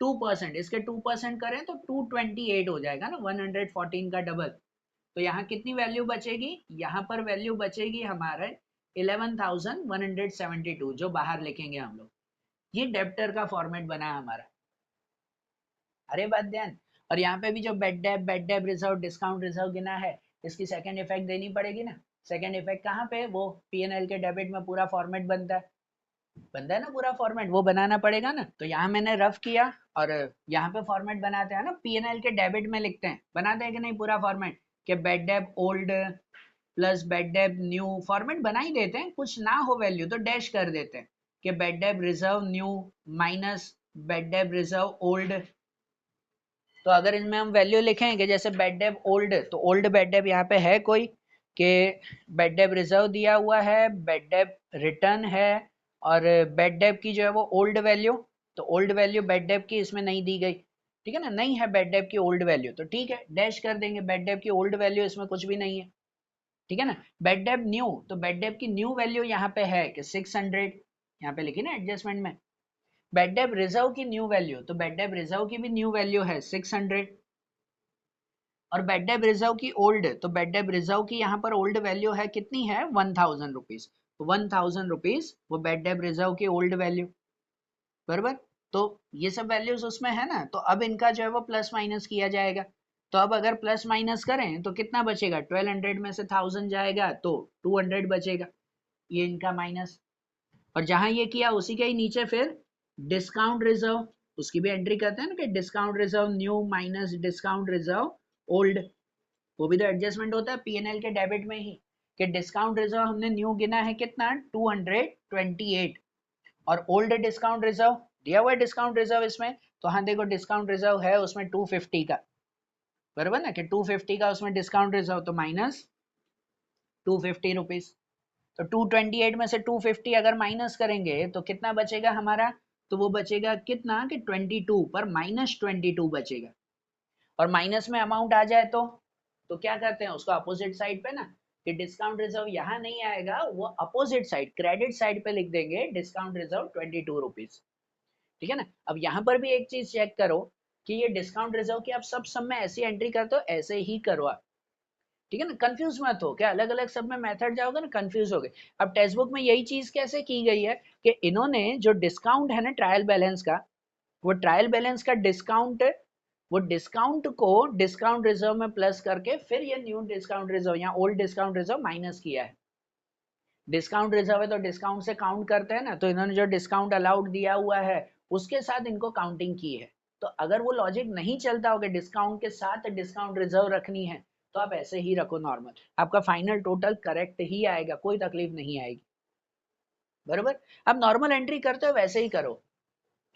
2%, इसके 2% करें तो 228 हो जाएगा ना, 114 का डबल। तो यहाँ कितनी वैल्यू बचेगी, यहाँ पर वैल्यू बचेगी हमारे 11,172, जो बाहर लिखेंगे हम लोग। ये डेप्टर का फॉर्मेट बना है हमारा, अरे बात ध्यान। और यहाँ पे भी जो bed debt reserve discount reserve गिना है, इसकी सेकंड इफेक्ट देनी पड़ेगी ना, सेकेंड इफेक्ट कहाँ पे, वो P&L के डेबिट में पूरा फॉर्मेट बनता है ना, पूरा फॉर्मेट वो बनाना पड़ेगा ना। तो यहाँ मैंने रफ किया और यहाँ पे फॉर्मेट बनाते हैं ना, P&L के डेबिट में लिखते हैं, बनाते हैं कि नहीं पूरा फॉर्मेट, कि bad debt old plus bad debt new, format बना ही देते हैं, कुछ ना हो वैल्यू तो डैश कर देते हैं कि bad debt reserve new minus bad debt reserve old. तो अगर इनमें हम वैल्यू लिखें कि जैसे बेड डेब ओल्ड, तो ओल्ड बेड डेब यहाँ पे है कोई, कि बेड डेब रिजर्व दिया हुआ है, बेड डेब रिटर्न है, और बेड डेब की जो है वो ओल्ड वैल्यू, तो ओल्ड वैल्यू बेड डेब की इसमें नहीं दी गई, ठीक है ना, नहीं है बेड डेब की ओल्ड वैल्यू, तो ठीक है डैश कर देंगे, बेड डेब की ओल्ड वैल्यू इसमें कुछ भी नहीं है, ठीक है ना। बेड डेब न्यू, तो बेड डेब की न्यू वैल्यू यहाँ पे है कि 600, यहाँ पे लिखी ना एडजस्टमेंट में। बेड डेब रिजर्व की न्यू वैल्यू, तो बेड डेब रिजर्व की भी न्यू वैल्यू है 600, और बेड डेब रिजर्व की ओल्ड, तो बेड डेब रिजर्व की यहाँ पर ओल्ड वैल्यू है कितनी है, 1000 रुपीज, तो 1000 रुपीज वो बेड डेब रिजर्व की ओल्ड वैल्यू, बराबर। तो ये सब वैल्यूज उसमें है ना, तो अब इनका जो है वो प्लस माइनस किया जाएगा, तो अब अगर प्लस माइनस करें तो कितना बचेगा, 1200 में से 1000 जाएगा तो 200 बचेगा, ये इनका माइनस। और जहां ये किया उसी के ही नीचे फिर डिस्काउंट रिजर्व, उसकी भी एंट्री करते हैं ना, कि discount reserve new minus discount reserve old, वो भी तो एडजस्टमेंट होता है P&L के डेबिट में ही, कि डिस्काउंट रिजर्व हमने न्यू गिना है कितना 228, और ओल्ड डिस्काउंट रिजर्व दिया हुआ है डिस्काउंट रिजर्व इसमें, तो हाँ देखो डिस्काउंट रिजर्व है उसमें 250 का, बराबर ना, कि 250 का उसमें डिस्काउंट रिजर्व, तो माइनस 250 रुपीज, तो 228 में से 250 अगर माइनस करेंगे तो कितना बचेगा हमारा, तो वो बचेगा कितना कि 22 पर माइनस 22 बचेगा, और माइनस में अमाउंट आ जाए तो क्या करते हैं उसको अपोजिट साइड पे ना, कि डिस्काउंट रिजर्व यहाँ नहीं आएगा, वो अपोजिट साइड क्रेडिट साइड पे लिख देंगे डिस्काउंट रिजर्व 22 रुपीज, ठीक है ना। अब यहाँ पर भी एक चीज चेक करो कि ये डिस्काउंट रिजर्व की आप सब में ऐसी एंट्री करते हो, ऐसे ही करो आप, ठीक है ना, कंफ्यूज मत हो, क्या अलग अलग सब में मेथड जाओगे ना कंफ्यूज हो गए। अब टेक्स्ट बुक में यही चीज कैसे की गई है कि इन्होंने जो डिस्काउंट है ना ट्रायल बैलेंस का, वो ट्रायल बैलेंस का डिस्काउंट, वो डिस्काउंट को डिस्काउंट रिजर्व में प्लस करके फिर ये न्यू डिस्काउंट रिजर्व या ओल्ड डिस्काउंट रिजर्व माइनस किया है। डिस्काउंट रिजर्व है तो डिस्काउंट से काउंट करते हैं ना, तो इन्होंने जो डिस्काउंट अलाउड दिया हुआ है उसके साथ इनको काउंटिंग की है। तो अगर वो लॉजिक नहीं चलता हो कि डिस्काउंट के साथ डिस्काउंट रिजर्व रखनी है, तो आप ऐसे ही रखो नॉर्मल, आपका फाइनल टोटल करेक्ट ही आएगा, कोई तकलीफ नहीं आएगी, बरोबर। अब नॉर्मल एंट्री करते हो वैसे ही करो,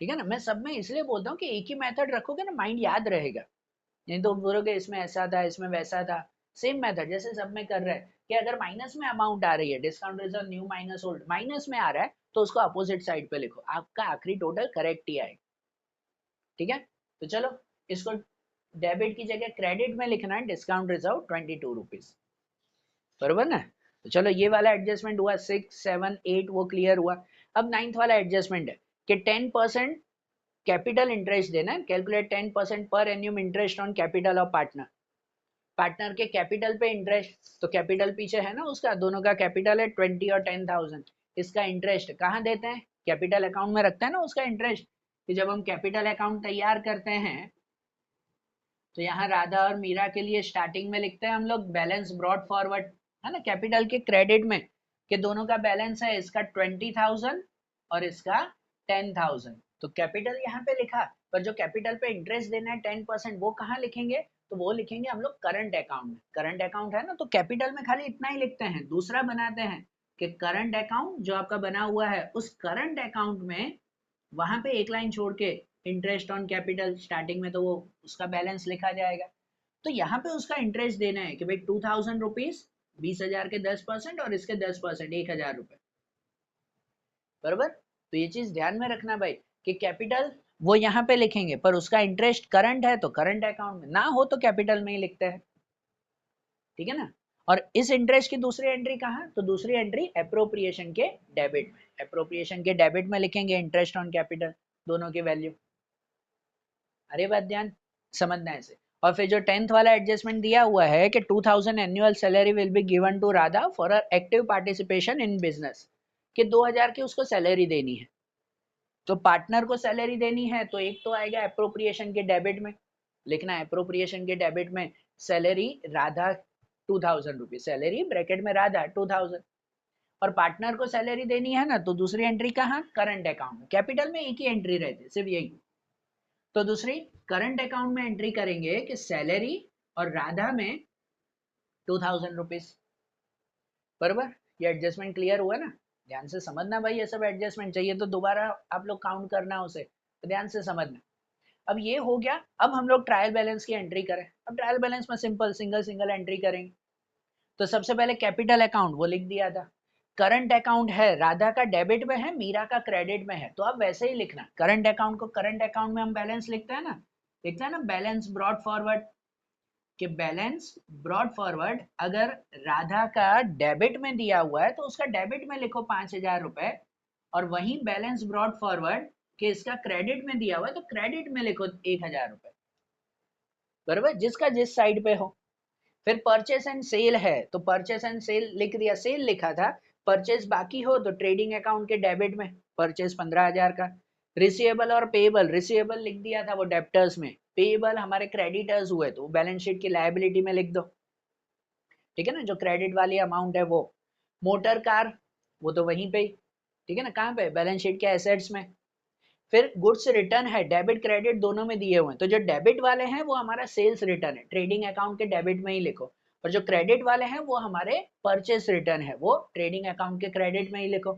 ठीक है ना, मैं सब में इसलिए बोलता हूँ कि एक ही मेथड रखोगे ना माइंड याद रहेगा, नहीं तो बोलोगे इसमें ऐसा था इसमें वैसा था, सेम मेथड जैसे सब में कर रहे हैं, कि अगर माइनस में अमाउंट आ रही है discount reserve new minus old minus में आ रहा है, तो उसको अपोजिट साइड पे लिखो, आपका आखिरी टोटल करेक्ट ही आएगा, ठीक है। तो चलो इसको डेबिट की जगह क्रेडिट में लिखना है, डिस्काउंट रिजर्व 22 रुपीज, बरोबर ना। तो चलो ये वाला एडजस्टमेंट हुआ, 6, 7, 8 वो क्लियर हुआ। अब 9th वाला एडजस्टमेंट है कि 10% कैपिटल इंटरेस्ट देना है, कैलकुलेट 10% पर annum interest on capital of partner, partner के कैपिटल पे इंटरेस्ट, तो कैपिटल पीछे है ना उसका, दोनों का कैपिटल है 20 और 10,000, इसका इंटरेस्ट कहाँ देते हैं, कैपिटल अकाउंट में रखते हैं ना उसका इंटरेस्ट, कि जब हम कैपिटल अकाउंट तैयार करते हैं तो यहाँ राधा और मीरा के लिए स्टार्टिंग में लिखते हैं हम लोग बैलेंस ब्रॉड फॉरवर्ड, है ना, कैपिटल के क्रेडिट में, कि दोनों का बैलेंस है, इसका 20,000 और इसका 10,000, तो कैपिटल यहाँ पे लिखा, पर जो कैपिटल पे इंटरेस्ट देना है 10% वो कहाँ लिखेंगे, तो वो लिखेंगे हम लोग करंट अकाउंट में, करंट अकाउंट है ना, तो कैपिटल में खाली इतना ही लिखते हैं, दूसरा बनाते हैं कि करंट अकाउंट जो आपका बना हुआ है उस करंट अकाउंट में वहां पे एक लाइन छोड़ के इंटरेस्ट ऑन कैपिटल स्टार्टिंग में, तो वो उसका बैलेंस लिखा जाएगा, तो यहाँ पे उसका इंटरेस्ट देना है कि भाई 2000 रुपीज, 20,000 के 10% और इसके 10% 1,000 रुपए, बरोबर। तो ये चीज ध्यान में रखना भाई, कि कैपिटल वो यहाँ पे लिखेंगे पर उसका इंटरेस्ट करंट है तो करंट अकाउंट में, ना हो तो कैपिटल में ही लिखते हैं, ठीक है ना। और इस इंटरेस्ट की दूसरी एंट्री कहाँ, तो दूसरी एंट्री एप्रोप्रिएशन के डेबिट में, एप्रोप्रिएशन के डेबिट में लिखेंगे इंटरेस्ट ऑन कैपिटल, दोनों की वैल्यू, अरे बात ध्यान समझना है इसे। और फिर जो 10th वाला एडजस्टमेंट दिया हुआ है कि 2000 annual salary will be given to Radha for her active participation in business, कि 2000 की उसको सैलरी देनी है, तो पार्टनर को सैलरी देनी है, तो एक तो आएगा एप्रोप्रिएशन के डेबिट में, लिखना है एप्रोप्रिएशन के डेबिट में सैलरी राधा ₹2000 सैलरी ब्रैकेट में राधा 2000 और पार्टनर को सैलरी देनी है ना, तो दूसरी एंट्री कहाँ, करंट अकाउंट में। कैपिटल में एक ही एंट्री रहती है, सिर्फ यही। तो दूसरी करंट अकाउंट में एंट्री करेंगे कि सैलरी और राधा में ₹2000, बराबर। ये एडजस्टमेंट क्लियर हुआ ना, ध्यान से समझना भाई, ये सब एडजस्टमेंट चाहिए तो दोबारा आप लोग काउंट करना उसे, तो ध्यान से समझना। अब ये हो गया, अब हम लोग ट्रायल बैलेंस की एंट्री करें। अब ट्रायल बैलेंस में सिंपल सिंगल सिंगल एंट्री करेंगे। तो सबसे पहले कैपिटल अकाउंट वो लिख दिया था। करंट अकाउंट है, राधा का डेबिट में है, मीरा का क्रेडिट में है, तो अब वैसे ही लिखना। करंट अकाउंट को करंट अकाउंट में हम बैलेंस लिखते हैं ना, लिखते हैं ना बैलेंस ब्रॉड फॉरवर्ड, कि बैलेंस ब्रॉड फॉरवर्ड अगर राधा का डेबिट में दिया हुआ है तो उसका डेबिट में लिखो 5,000 रुपए, और वहीं बैलेंस ब्रॉड फॉरवर्ड कि इसका क्रेडिट में दिया हुआ है तो क्रेडिट में लिखो 1,000 रुपए, बराबर, जिसका जिस साइड पे हो। फिर परचेस एंड सेल है तो परचेस एंड सेल लिख दिया, सेल लिखा था। परचेस बाकी हो तो ट्रेडिंग अकाउंट के डेबिट में, परचेस 15,000 का। रिसीवेबल और पेएबल, रिसीवेबल लिख दिया था वो डेप्टर्स में, पेएबल हमारे क्रेडिटर्स हुए तो बैलेंस शीट की लायबिलिटी में लिख दो, ठीक है ना, जो क्रेडिट वाली अमाउंट है वो। मोटर कार वो तो वहीं पे, ठीक है ना, कहाँ पे, बैलेंस शीट के एसेट्स में। फिर गुड्स रिटर्न है, डेबिट क्रेडिट दोनों में दिए हुए हैं, तो जो डेबिट वाले हैं वो हमारा सेल्स रिटर्न है, ट्रेडिंग अकाउंट के डेबिट में ही लिखो। और जो क्रेडिट वाले हैं वो हमारे परचेस रिटर्न है, वो ट्रेडिंग अकाउंट के क्रेडिट में ही लिखो,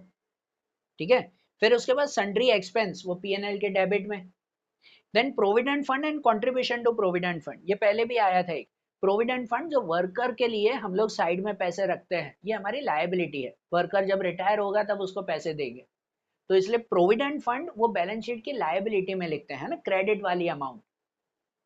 ठीक है। फिर उसके बाद सन्ड्री एक्सपेंस वो पीएनएल के डेबिट में। Then provident fund and contribution to provident fund, ये पहले भी आया था एक। प्रोविडेंट फंड जो वर्कर के लिए हम लोग साइड में पैसे रखते हैं, ये हमारी लायबिलिटी है, वर्कर जब रिटायर होगा तब उसको पैसे देंगे, तो इसलिए प्रोविडेंट फंड वो बैलेंस शीट की लायबिलिटी में लिखते हैं ना, क्रेडिट वाली अमाउंट,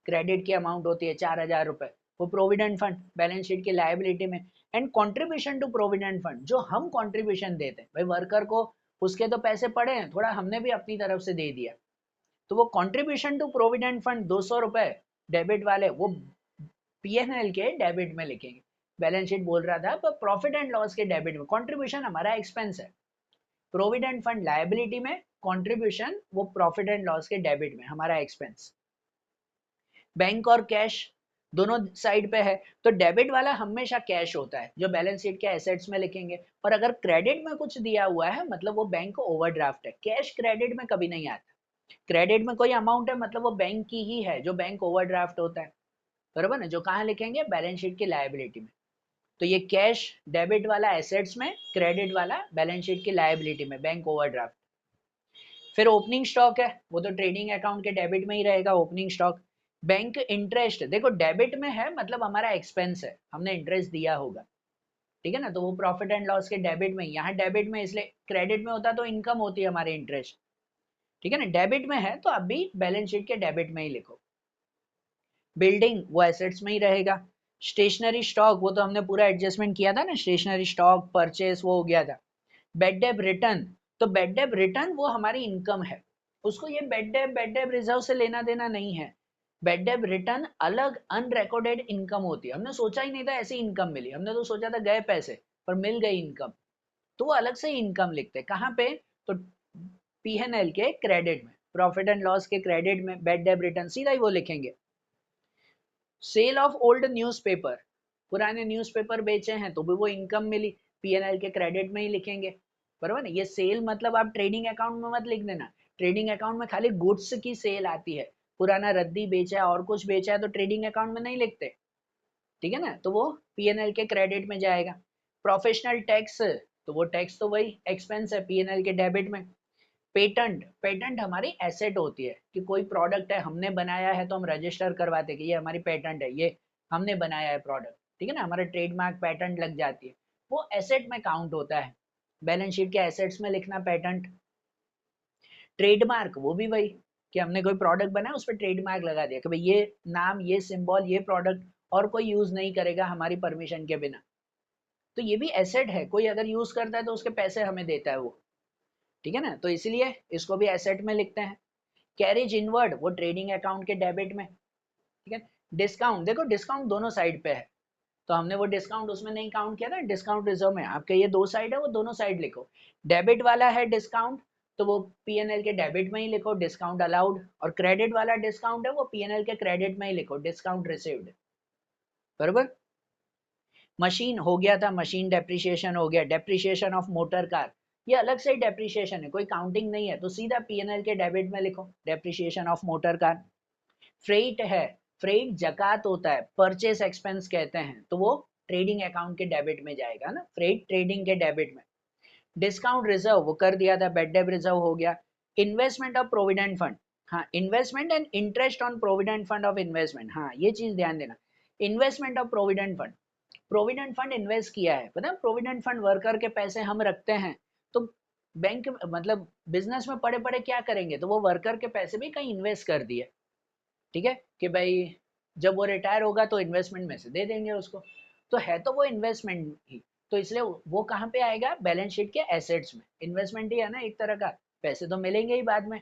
क्रेडिट की अमाउंट होती है 4,000 रुपए, वो प्रोविडेंट फंड बैलेंस शीट की लायबिलिटी में। And contribution to provident fund, जो हम कंट्रीब्यूशन देते हैं भाई वर्कर को, उसके तो पैसे पड़े हैं, थोड़ा हमने भी अपनी तरफ से दे दिया, तो वो कंट्रीब्यूशन टू प्रोविडेंट फंड 200 रुपए डेबिट वाले वो पीएनएल के डेबिट में लिखेंगे। बैलेंस शीट बोल रहा था पर प्रॉफिट एंड लॉस के डेबिट में, कंट्रीब्यूशन हमारा एक्सपेंस है, प्रोविडेंट फंड लायबिलिटी में, कंट्रीब्यूशन वो प्रॉफिट एंड लॉस के डेबिट में, हमारा एक्सपेंस। बैंक और कैश दोनों साइड पे है, तो डेबिट वाला हमेशा कैश होता है जो बैलेंस शीट के एसेट्स में लिखेंगे, और अगर क्रेडिट में कुछ दिया हुआ है मतलब वो बैंक को ओवरड्राफ्ट है, कैश क्रेडिट में कभी नहीं आता। क्रेडिट में कोई अमाउंट है मतलब वो बैंक की ही है, जो बैंक ओवरड्राफ्ट होता है, बराबर ना, जो कहाँ लिखेंगे, बैलेंस शीट की लायबिलिटी में। तो ये कैश डेबिट वाला एसेट्स में, क्रेडिट वाला बैलेंस शीट की लायबिलिटी में, बैंक ओवरड्राफ्ट। फिर ओपनिंग स्टॉक है, वो तो ट्रेडिंग अकाउंट के डेबिट में ही रहेगा, ओपनिंग स्टॉक। बैंक इंटरेस्ट देखो डेबिट में है मतलब हमारा एक्सपेंस है, हमने इंटरेस्ट दिया होगा, ठीक है ना, तो वो प्रॉफिट एंड लॉस के डेबिट में, यहाँ डेबिट में, इसलिए क्रेडिट में होता तो इनकम होती है हमारी इंटरेस्ट, ठीक है ना, डेबिट में है तो अब भी बैलेंस शीट के डेबिट में ही लिखो। बिल्डिंग वो एसेट्स में ही रहेगा। स्टेशनरी स्टॉक वो तो हमने पूरा एडजस्टमेंट किया था ना, स्टेशनरी स्टॉक परचेस वो हो गया था। बेड डेब रिटर्न, तो बेड डेब रिटर्न वो हमारी इनकम है, उसको ये बेड डेब रिजर्व से लेना देना नहीं है। बेड डेब रिटर्न अलग अनरिकॉर्डेड इनकम होती है, हमने सोचा ही नहीं था ऐसी इनकम मिली, हमने तो सोचा था गए पैसे पर मिल गई इनकम, तो वो अलग से इनकम लिखते हैं, कहाँ पे, तो पीएनएल के क्रेडिट में, प्रॉफिट एंड लॉस के क्रेडिट में बेड डेब रिटर्न सीधा ही वो लिखेंगे। सेल ऑफ ओल्ड न्यूज़पेपर, पुराने न्यूज़पेपर बेचे हैं तो भी वो इनकम मिली, पीएनएल के क्रेडिट में ही लिखेंगे, बराबर ना। ये सेल मतलब आप ट्रेडिंग अकाउंट में मत लिख देना, ट्रेडिंग अकाउंट में खाली गुड्स की सेल आती है, पुराना रद्दी बेचा है और कुछ बेचा है तो ट्रेडिंग अकाउंट में नहीं लिखते, ठीक है ना, तो वो पीएनएल के क्रेडिट में जाएगा। प्रोफेशनल टैक्स, तो वो टैक्स तो वही एक्सपेंस है पीएनएल के डेबिट में। पेटेंट, पेटेंट हमारी एसेट होती है कि कोई प्रोडक्ट है हमने बनाया है तो हम रजिस्टर करवाते हैं कि ये हमारी पेटेंट है, ये हमने बनाया है प्रोडक्ट, ठीक है ना, हमारा ट्रेडमार्क पेटेंट लग जाती है, वो एसेट में काउंट होता है, बैलेंस शीट के एसेट्स में लिखना पेटेंट। ट्रेडमार्क वो भी वही कि हमने कोई प्रोडक्ट बनाया उस पर ट्रेडमार्क लगा दिया कि भाई ये नाम, ये सिंबल, ये प्रोडक्ट और कोई यूज नहीं करेगा हमारी परमिशन के बिना, तो ये भी एसेट है, कोई अगर यूज करता है तो उसके पैसे हमें देता है वो, ठीक है ना, तो इसलिए इसको भी एसेट में लिखते हैं। कैरेज इनवर्ड वो ट्रेडिंग अकाउंट के डेबिट में, ठीक है। डिस्काउंट देखो डिस्काउंट दोनों साइड पे है, तो हमने वो डिस्काउंट उसमें नहीं काउंट किया ना, डिस्काउंट रिजर्व में, आपके ये दो साइड है वो दोनों साइड लिखो। डेबिट वाला है डिस्काउंट तो वो पीएनएल के डेबिट में ही लिखो डिस्काउंट अलाउड, और क्रेडिट वाला डिस्काउंट है वो पीएनएल के क्रेडिट में ही लिखो डिस्काउंट रिसीव्ड, बराबर। मशीन हो गया था, मशीन डेप्रिसिएशन हो गया, डेप्रिसिएशन ऑफ मोटर कार, ये अलग से डेप्रिसिएशन है, कोई काउंटिंग नहीं है, तो सीधा पीएनएल के डेबिट में लिखो depreciation of motor car. Freight है, फ्रेट जकात होता है, परचेस एक्सपेंस कहते हैं, तो वो ट्रेडिंग अकाउंट के डेबिट में जाएगा ना, फ्रेट ट्रेडिंग के डेबिट में। डिस्काउंट रिजर्व वो कर दिया था, बेड डेब रिजर्व हो गया। इन्वेस्टमेंट ऑफ प्रोविडेंट फंड, हाँ investment and interest on provident fund of investment, हाँ ये चीज ध्यान देना। Investment of provident fund, provident fund invest किया है, पता है प्रोविडेंट फंड वर्कर के पैसे हम रखते हैं, तो बैंक मतलब बिजनेस में पड़े पड़े क्या करेंगे, तो वो वर्कर के पैसे भी कहीं इन्वेस्ट कर दिए, ठीक है, कि भाई जब वो रिटायर होगा तो इन्वेस्टमेंट में से दे देंगे उसको, तो है तो वो इन्वेस्टमेंट ही, तो इसलिए वो कहाँ पे आएगा, बैलेंस शीट के एसेट्स में, इन्वेस्टमेंट ही है ना एक तरह का, पैसे तो मिलेंगे ही बाद में,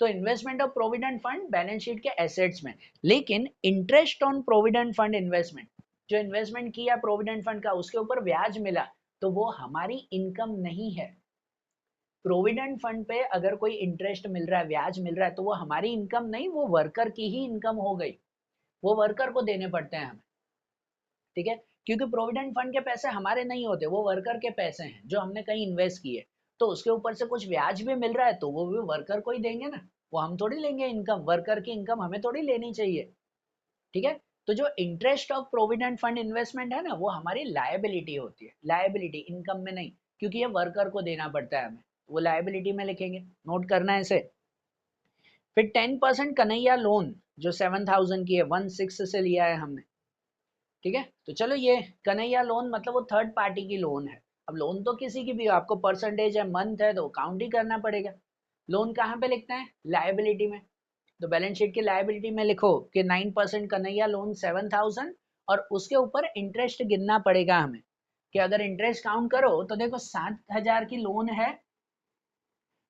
तो investment of provident fund balance sheet के एसेट्स में। लेकिन interest on provident fund investment, जो इन्वेस्टमेंट किया प्रोविडेंट फंड का उसके ऊपर ब्याज मिला, तो वो हमारी इनकम नहीं है। प्रोविडेंट फंड पे अगर कोई इंटरेस्ट मिल रहा है, ब्याज मिल रहा है, तो वो हमारी इनकम नहीं, वो वर्कर की ही इनकम हो गई, वो वर्कर को देने पड़ते हैं हमें, ठीक है, क्योंकि प्रोविडेंट फंड के पैसे हमारे नहीं होते, वो वर्कर के पैसे हैं जो हमने कहीं इन्वेस्ट किए, तो उसके ऊपर से कुछ ब्याज भी मिल रहा है, तो वो भी वर्कर को ही देंगे ना, वो हम थोड़ी लेंगे इनकम, वर्कर की इनकम हमें थोड़ी लेनी चाहिए, ठीक है। तो जो interest of provident fund investment है ना, वो हमारी लायबिलिटी होती है, लायबिलिटी, इनकम में नहीं, क्योंकि ये वर्कर को देना पड़ता है हमें, वो लायबिलिटी में लिखेंगे, नोट करना है इसे। फिर 10% कन्हैया लोन जो 7,000 की है, 1/6 से लिया है हमने, ठीक है, तो चलो ये कन्हैया लोन मतलब वो थर्ड पार्टी की लोन है, अब लोन तो किसी की भी हो, आपको परसेंटेज है, मंथ है, तो काउंट ही करना पड़ेगा। लोन कहाँ पे लिखते हैं, लायबिलिटी में, तो बैलेंस शीट की लायबिलिटी में लिखो कि 9% कन्हैया लोन 7,000, और उसके ऊपर इंटरेस्ट गिनना पड़ेगा हमें, कि अगर इंटरेस्ट काउंट करो तो देखो 7,000 की लोन है,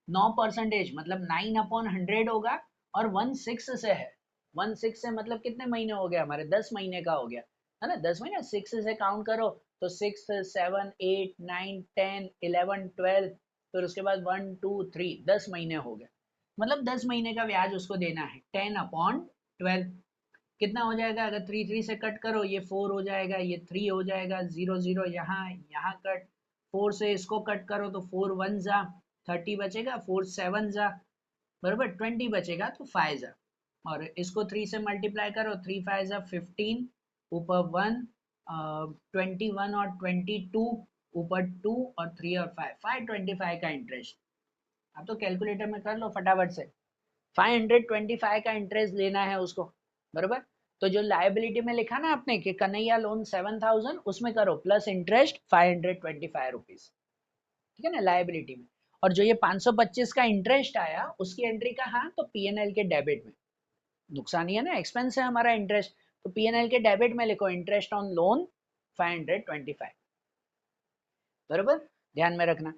9% मतलब 9/100 होगा, और 1/6 से है, 1/6 से मतलब कितने महीने हो गए हमारे, 10 महीने का हो गया, है ना, 10 महीने, 6 से काउंट करो, तो 6 7 8 9 10 11 12, फिर उसके बाद 1 2 3, 10 महीने हो गए, मतलब 10 महीने का ब्याज उसको देना है, 10/12, कितना हो जाएगा, अगर 3 से कट करो, ये 4 हो जाएगा, ये 3 हो जाएगा, 0 0 यहाँ यहाँ कट, 4 से इसको कट करो तो 4 1 जा 30 बचेगा, 4 7 जा बराबर 20 बचेगा, तो 5 जा, और इसको 3 से मल्टीप्लाई करो, 3 5 जा 15, ऊपर 1, 21 और 22, ऊपर 2 और 3 और 5, 525 का इंटरेस्ट, आप तो कैलकुलेटर में कर लो फटाफट से, 525 का इंटरेस्ट लेना है उसको, बराबर। तो जो लायबिलिटी में लिखा ना आपने कि कन्हैया लोन 7,000, उसमें करो प्लस इंटरेस्ट 525 रुपीज, ठीक है ना, लायबिलिटी में। और जो ये 525 का इंटरेस्ट आया उसकी एंट्री कहाँ, तो पीएनएल के डेबिट में, नुकसान ही है ना, एक्सपेंस है हमारा इंटरेस्ट, तो पीएनएल के डेबिट में लिखो इंटरेस्ट ऑन लोन 525, बराबर, ध्यान में रखना।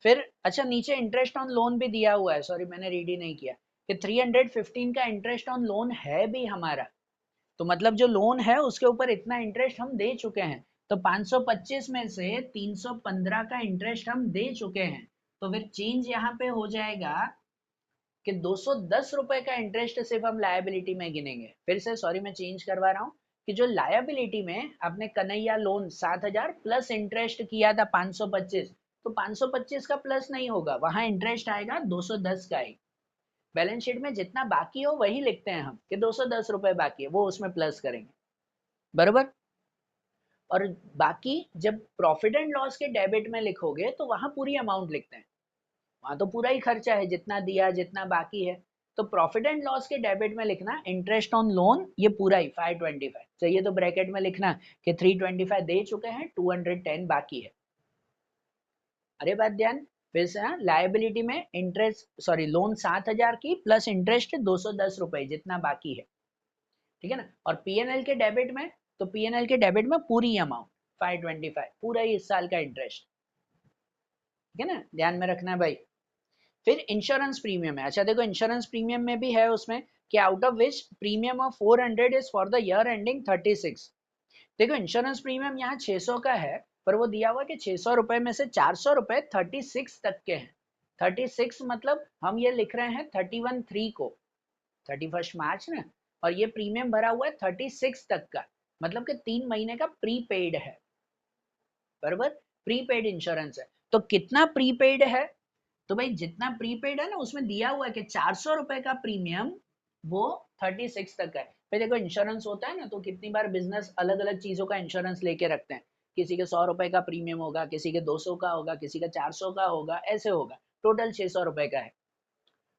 फिर अच्छा नीचे इंटरेस्ट ऑन लोन भी दिया हुआ है, सॉरी मैंने रीड ही नहीं किया, कि 315 का इंटरेस्ट ऑन लोन है भी हमारा, तो मतलब जो लोन है उसके ऊपर इतना इंटरेस्ट हम दे चुके हैं, तो 525 में से 315 का इंटरेस्ट हम दे चुके हैं, तो फिर चेंज यहाँ पे हो जाएगा कि 210 रुपए का इंटरेस्ट सिर्फ हम लायबिलिटी में गिनेंगे, फिर से सॉरी मैं चेंज करवा रहा हूँ, कि जो लायबिलिटी में आपने कन्हैया लोन 7,000 प्लस इंटरेस्ट किया था 525, तो 525 का प्लस नहीं होगा, वहां इंटरेस्ट आएगा 210 का ही, बैलेंस शीट में जितना बाकी हो वही लिखते हैं हम, कि 210 रुपए बाकी है, वो उसमें प्लस करेंगे, बराबर। और बाकी जब प्रॉफिट एंड लॉस के डेबिट में लिखोगे तो वहां पूरी अमाउंट लिखते हैं, वहां तो पूरा ही खर्चा है, जितना दिया जितना बाकी है, तो प्रॉफिट एंड लॉस के डेबिट में लिखना इंटरेस्ट ऑन लोन ये पूरा ही 525 चाहिए, तो ब्रैकेट में लिखना कि 325 दे चुके हैं, 210 बाकी है। अरे बात ध्यान, फिर से लायबिलिटी में इंटरेस्ट सॉरी लोन 7,000 की प्लस इंटरेस्ट 210 रुपए जितना बाकी है, ठीक है ना, और पीएनएल के डेबिट में, तो पीएनएल के डेबिट में पूरी अमाउंट 525 पूरा ही इस साल का इंटरेस्ट, ठीक है ना, ध्यान में रखना है भाई। फिर इंश्योरेंस प्रीमियम है, अच्छा देखो इंश्योरेंस प्रीमियम में भी है उसमें कि out of which premium of 400 is for the year ending 36, देखो इंश्योरेंस प्रीमियम यहाँ 600 का है, पर वो दिया हुआ कि 600 रुपए में से 400 रुपए 36 तक के हैं, 36 मतलब हम ये लिख रहे हैं 31/3 को, 31 मार्च ना, और ये प्रीमियम भरा हुआ है 36 तक का, मतलब कि 3 महीने का प्रीपेड है, बराबर, प्रीपेड इंश्योरेंस है। तो कितना प्रीपेड है, तो भाई जितना प्रीपेड है ना उसमें दिया हुआ है कि 400 रुपए का प्रीमियम वो 36 तक का है। फिर देखो इंश्योरेंस होता है ना, तो कितनी बार बिजनेस अलग अलग चीजों का इंश्योरेंस लेके रखते हैं, किसी के 100 रुपए का प्रीमियम होगा, किसी के 200 का होगा, किसी का 400 का होगा, ऐसे होगा, टोटल 600 रुपए का है।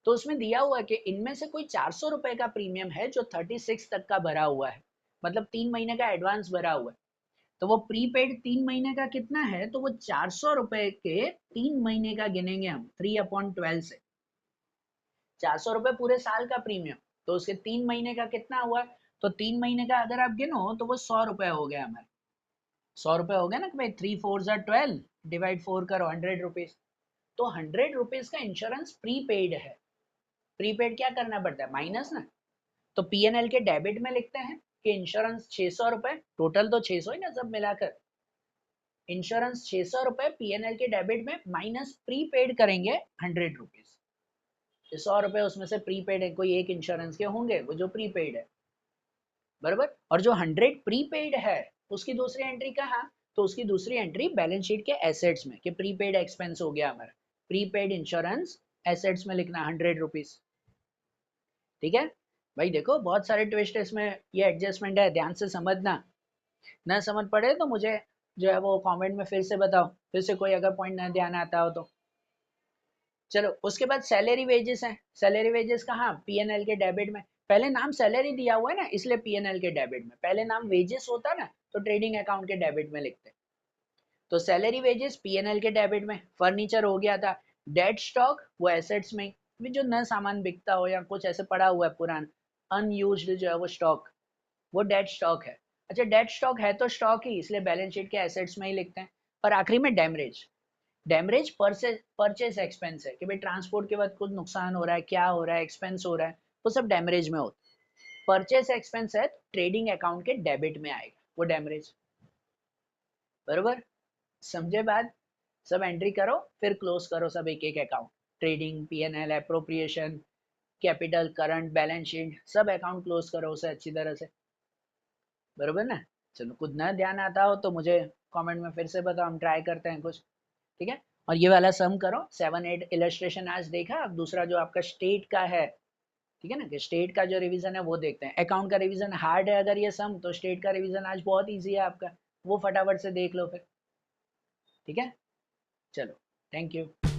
तो उसमें दिया हुआ है कि इनमें से कोई 400 रुपए का प्रीमियम है जो 36 तक का भरा हुआ है, मतलब 3 महीने का एडवांस भरा हुआ है। तो वो प्रीपेड 3 महीने का कितना है, तो वो 400 रुपए के 3 महीने का गिनेंगे हम 3/12 से। 400 रुपए पूरे साल का प्रीमियम, तो उसके 3 महीने का कितना हुआ, तो 3 महीने का अगर आप गिनो तो वो 100 रुपए हो गया हमारे। 100 रुपए हो गया ना कि भाई 3 4 = 12, डिवाइड 4 करो, 100 रुपीज। तो 100 रुपीज का इंश्योरेंस प्रीपेड है। प्रीपेड क्या करना पड़ता है, माइनस ना। तो पीएनएल के डेबिट में लिखते हैं कि इंश्योरेंस 600 रुपए, टोटल तो 600 ही ना सब मिलाकर, इंश्योरेंस 600 रुपए पीएनएल के डेबिट में माइनस प्रीपेड करेंगे 100 रुपीज। 100 रुपए उसमें से प्रीपेड है, कोई एक इंश्योरेंस के होंगे वो जो प्रीपेड है, बराबर। और जो 100 प्रीपेड है उसकी दूसरी एंट्री कहाँ, तो उसकी दूसरी एंट्री बैलेंस शीट के एसेट्स में, कि प्रीपेड एक्सपेंस हो गया हमारा, प्रीपेड इंश्योरेंस एसेट्स में लिखना 100 रुपीज। ठीक है भाई, देखो बहुत सारे ट्विस्ट इसमें, ये एडजस्टमेंट है, ध्यान से समझना। ना समझ पड़े तो मुझे जो है वो कमेंट में फिर से बताओ, फिर से कोई अगर पॉइंट ना ध्यान आता हो तो। चलो उसके बाद सैलरी वेजेस है। सैलरी वेजेस कहाँ, पीएनएल के डेबिट में। पहले नाम सैलरी दिया हुआ है ना, इसलिए पीएनएल के डेबिट में। पहले नाम वेजेस होता ना तो ट्रेडिंग अकाउंट के डेबिट में लिखते। तो सैलरी वेजेस पीएनएल के डेबिट में। फर्नीचर हो गया था। डेड स्टॉक वो एसेट्स में, भी जो नया सामान बिकता हो या कुछ ऐसे पड़ा हुआ है पुराना अनयूज्ड जो है वो स्टॉक, वो डेड स्टॉक है। अच्छा डेड स्टॉक है तो स्टॉक ही, इसलिए बैलेंस शीट के एसेट्स में ही लिखते हैं। और आखिरी में डैमरेज। डैमरेज परचेज एक्सपेंस है, कि भाई ट्रांसपोर्ट के बाद कुछ नुकसान हो रहा है, क्या हो रहा है, एक्सपेंस हो रहा है, वो सब डैमरेज में होता है। परचेज एक्सपेंस है ट्रेडिंग अकाउंट के डेबिट में आएगा वो डैमरेज, बरोबर। समझे बात, सब एंट्री करो फिर क्लोज करो सब एक एक account, trading, PNL, appropriation, capital, current, balance sheet, सब अकाउंट क्लोज करो उसे अच्छी तरह से, बरोबर ना। चलो कुछ ना ध्यान आता हो तो मुझे कमेंट में फिर से बताओ, हम ट्राई करते हैं कुछ। ठीक है, और ये वाला सम करो, 7 8 इलस्ट्रेशन आज देखा, अब दूसरा जो आपका स्टेट का है, ठीक है ना, कि स्टेट का जो रिवीजन है वो देखते हैं। अकाउंट का रिवीजन हार्ड है अगर ये सम, तो स्टेट का रिवीजन आज बहुत ईजी है आपका, वो फटाफट से देख लो फिर। ठीक है, चलो, थैंक यू।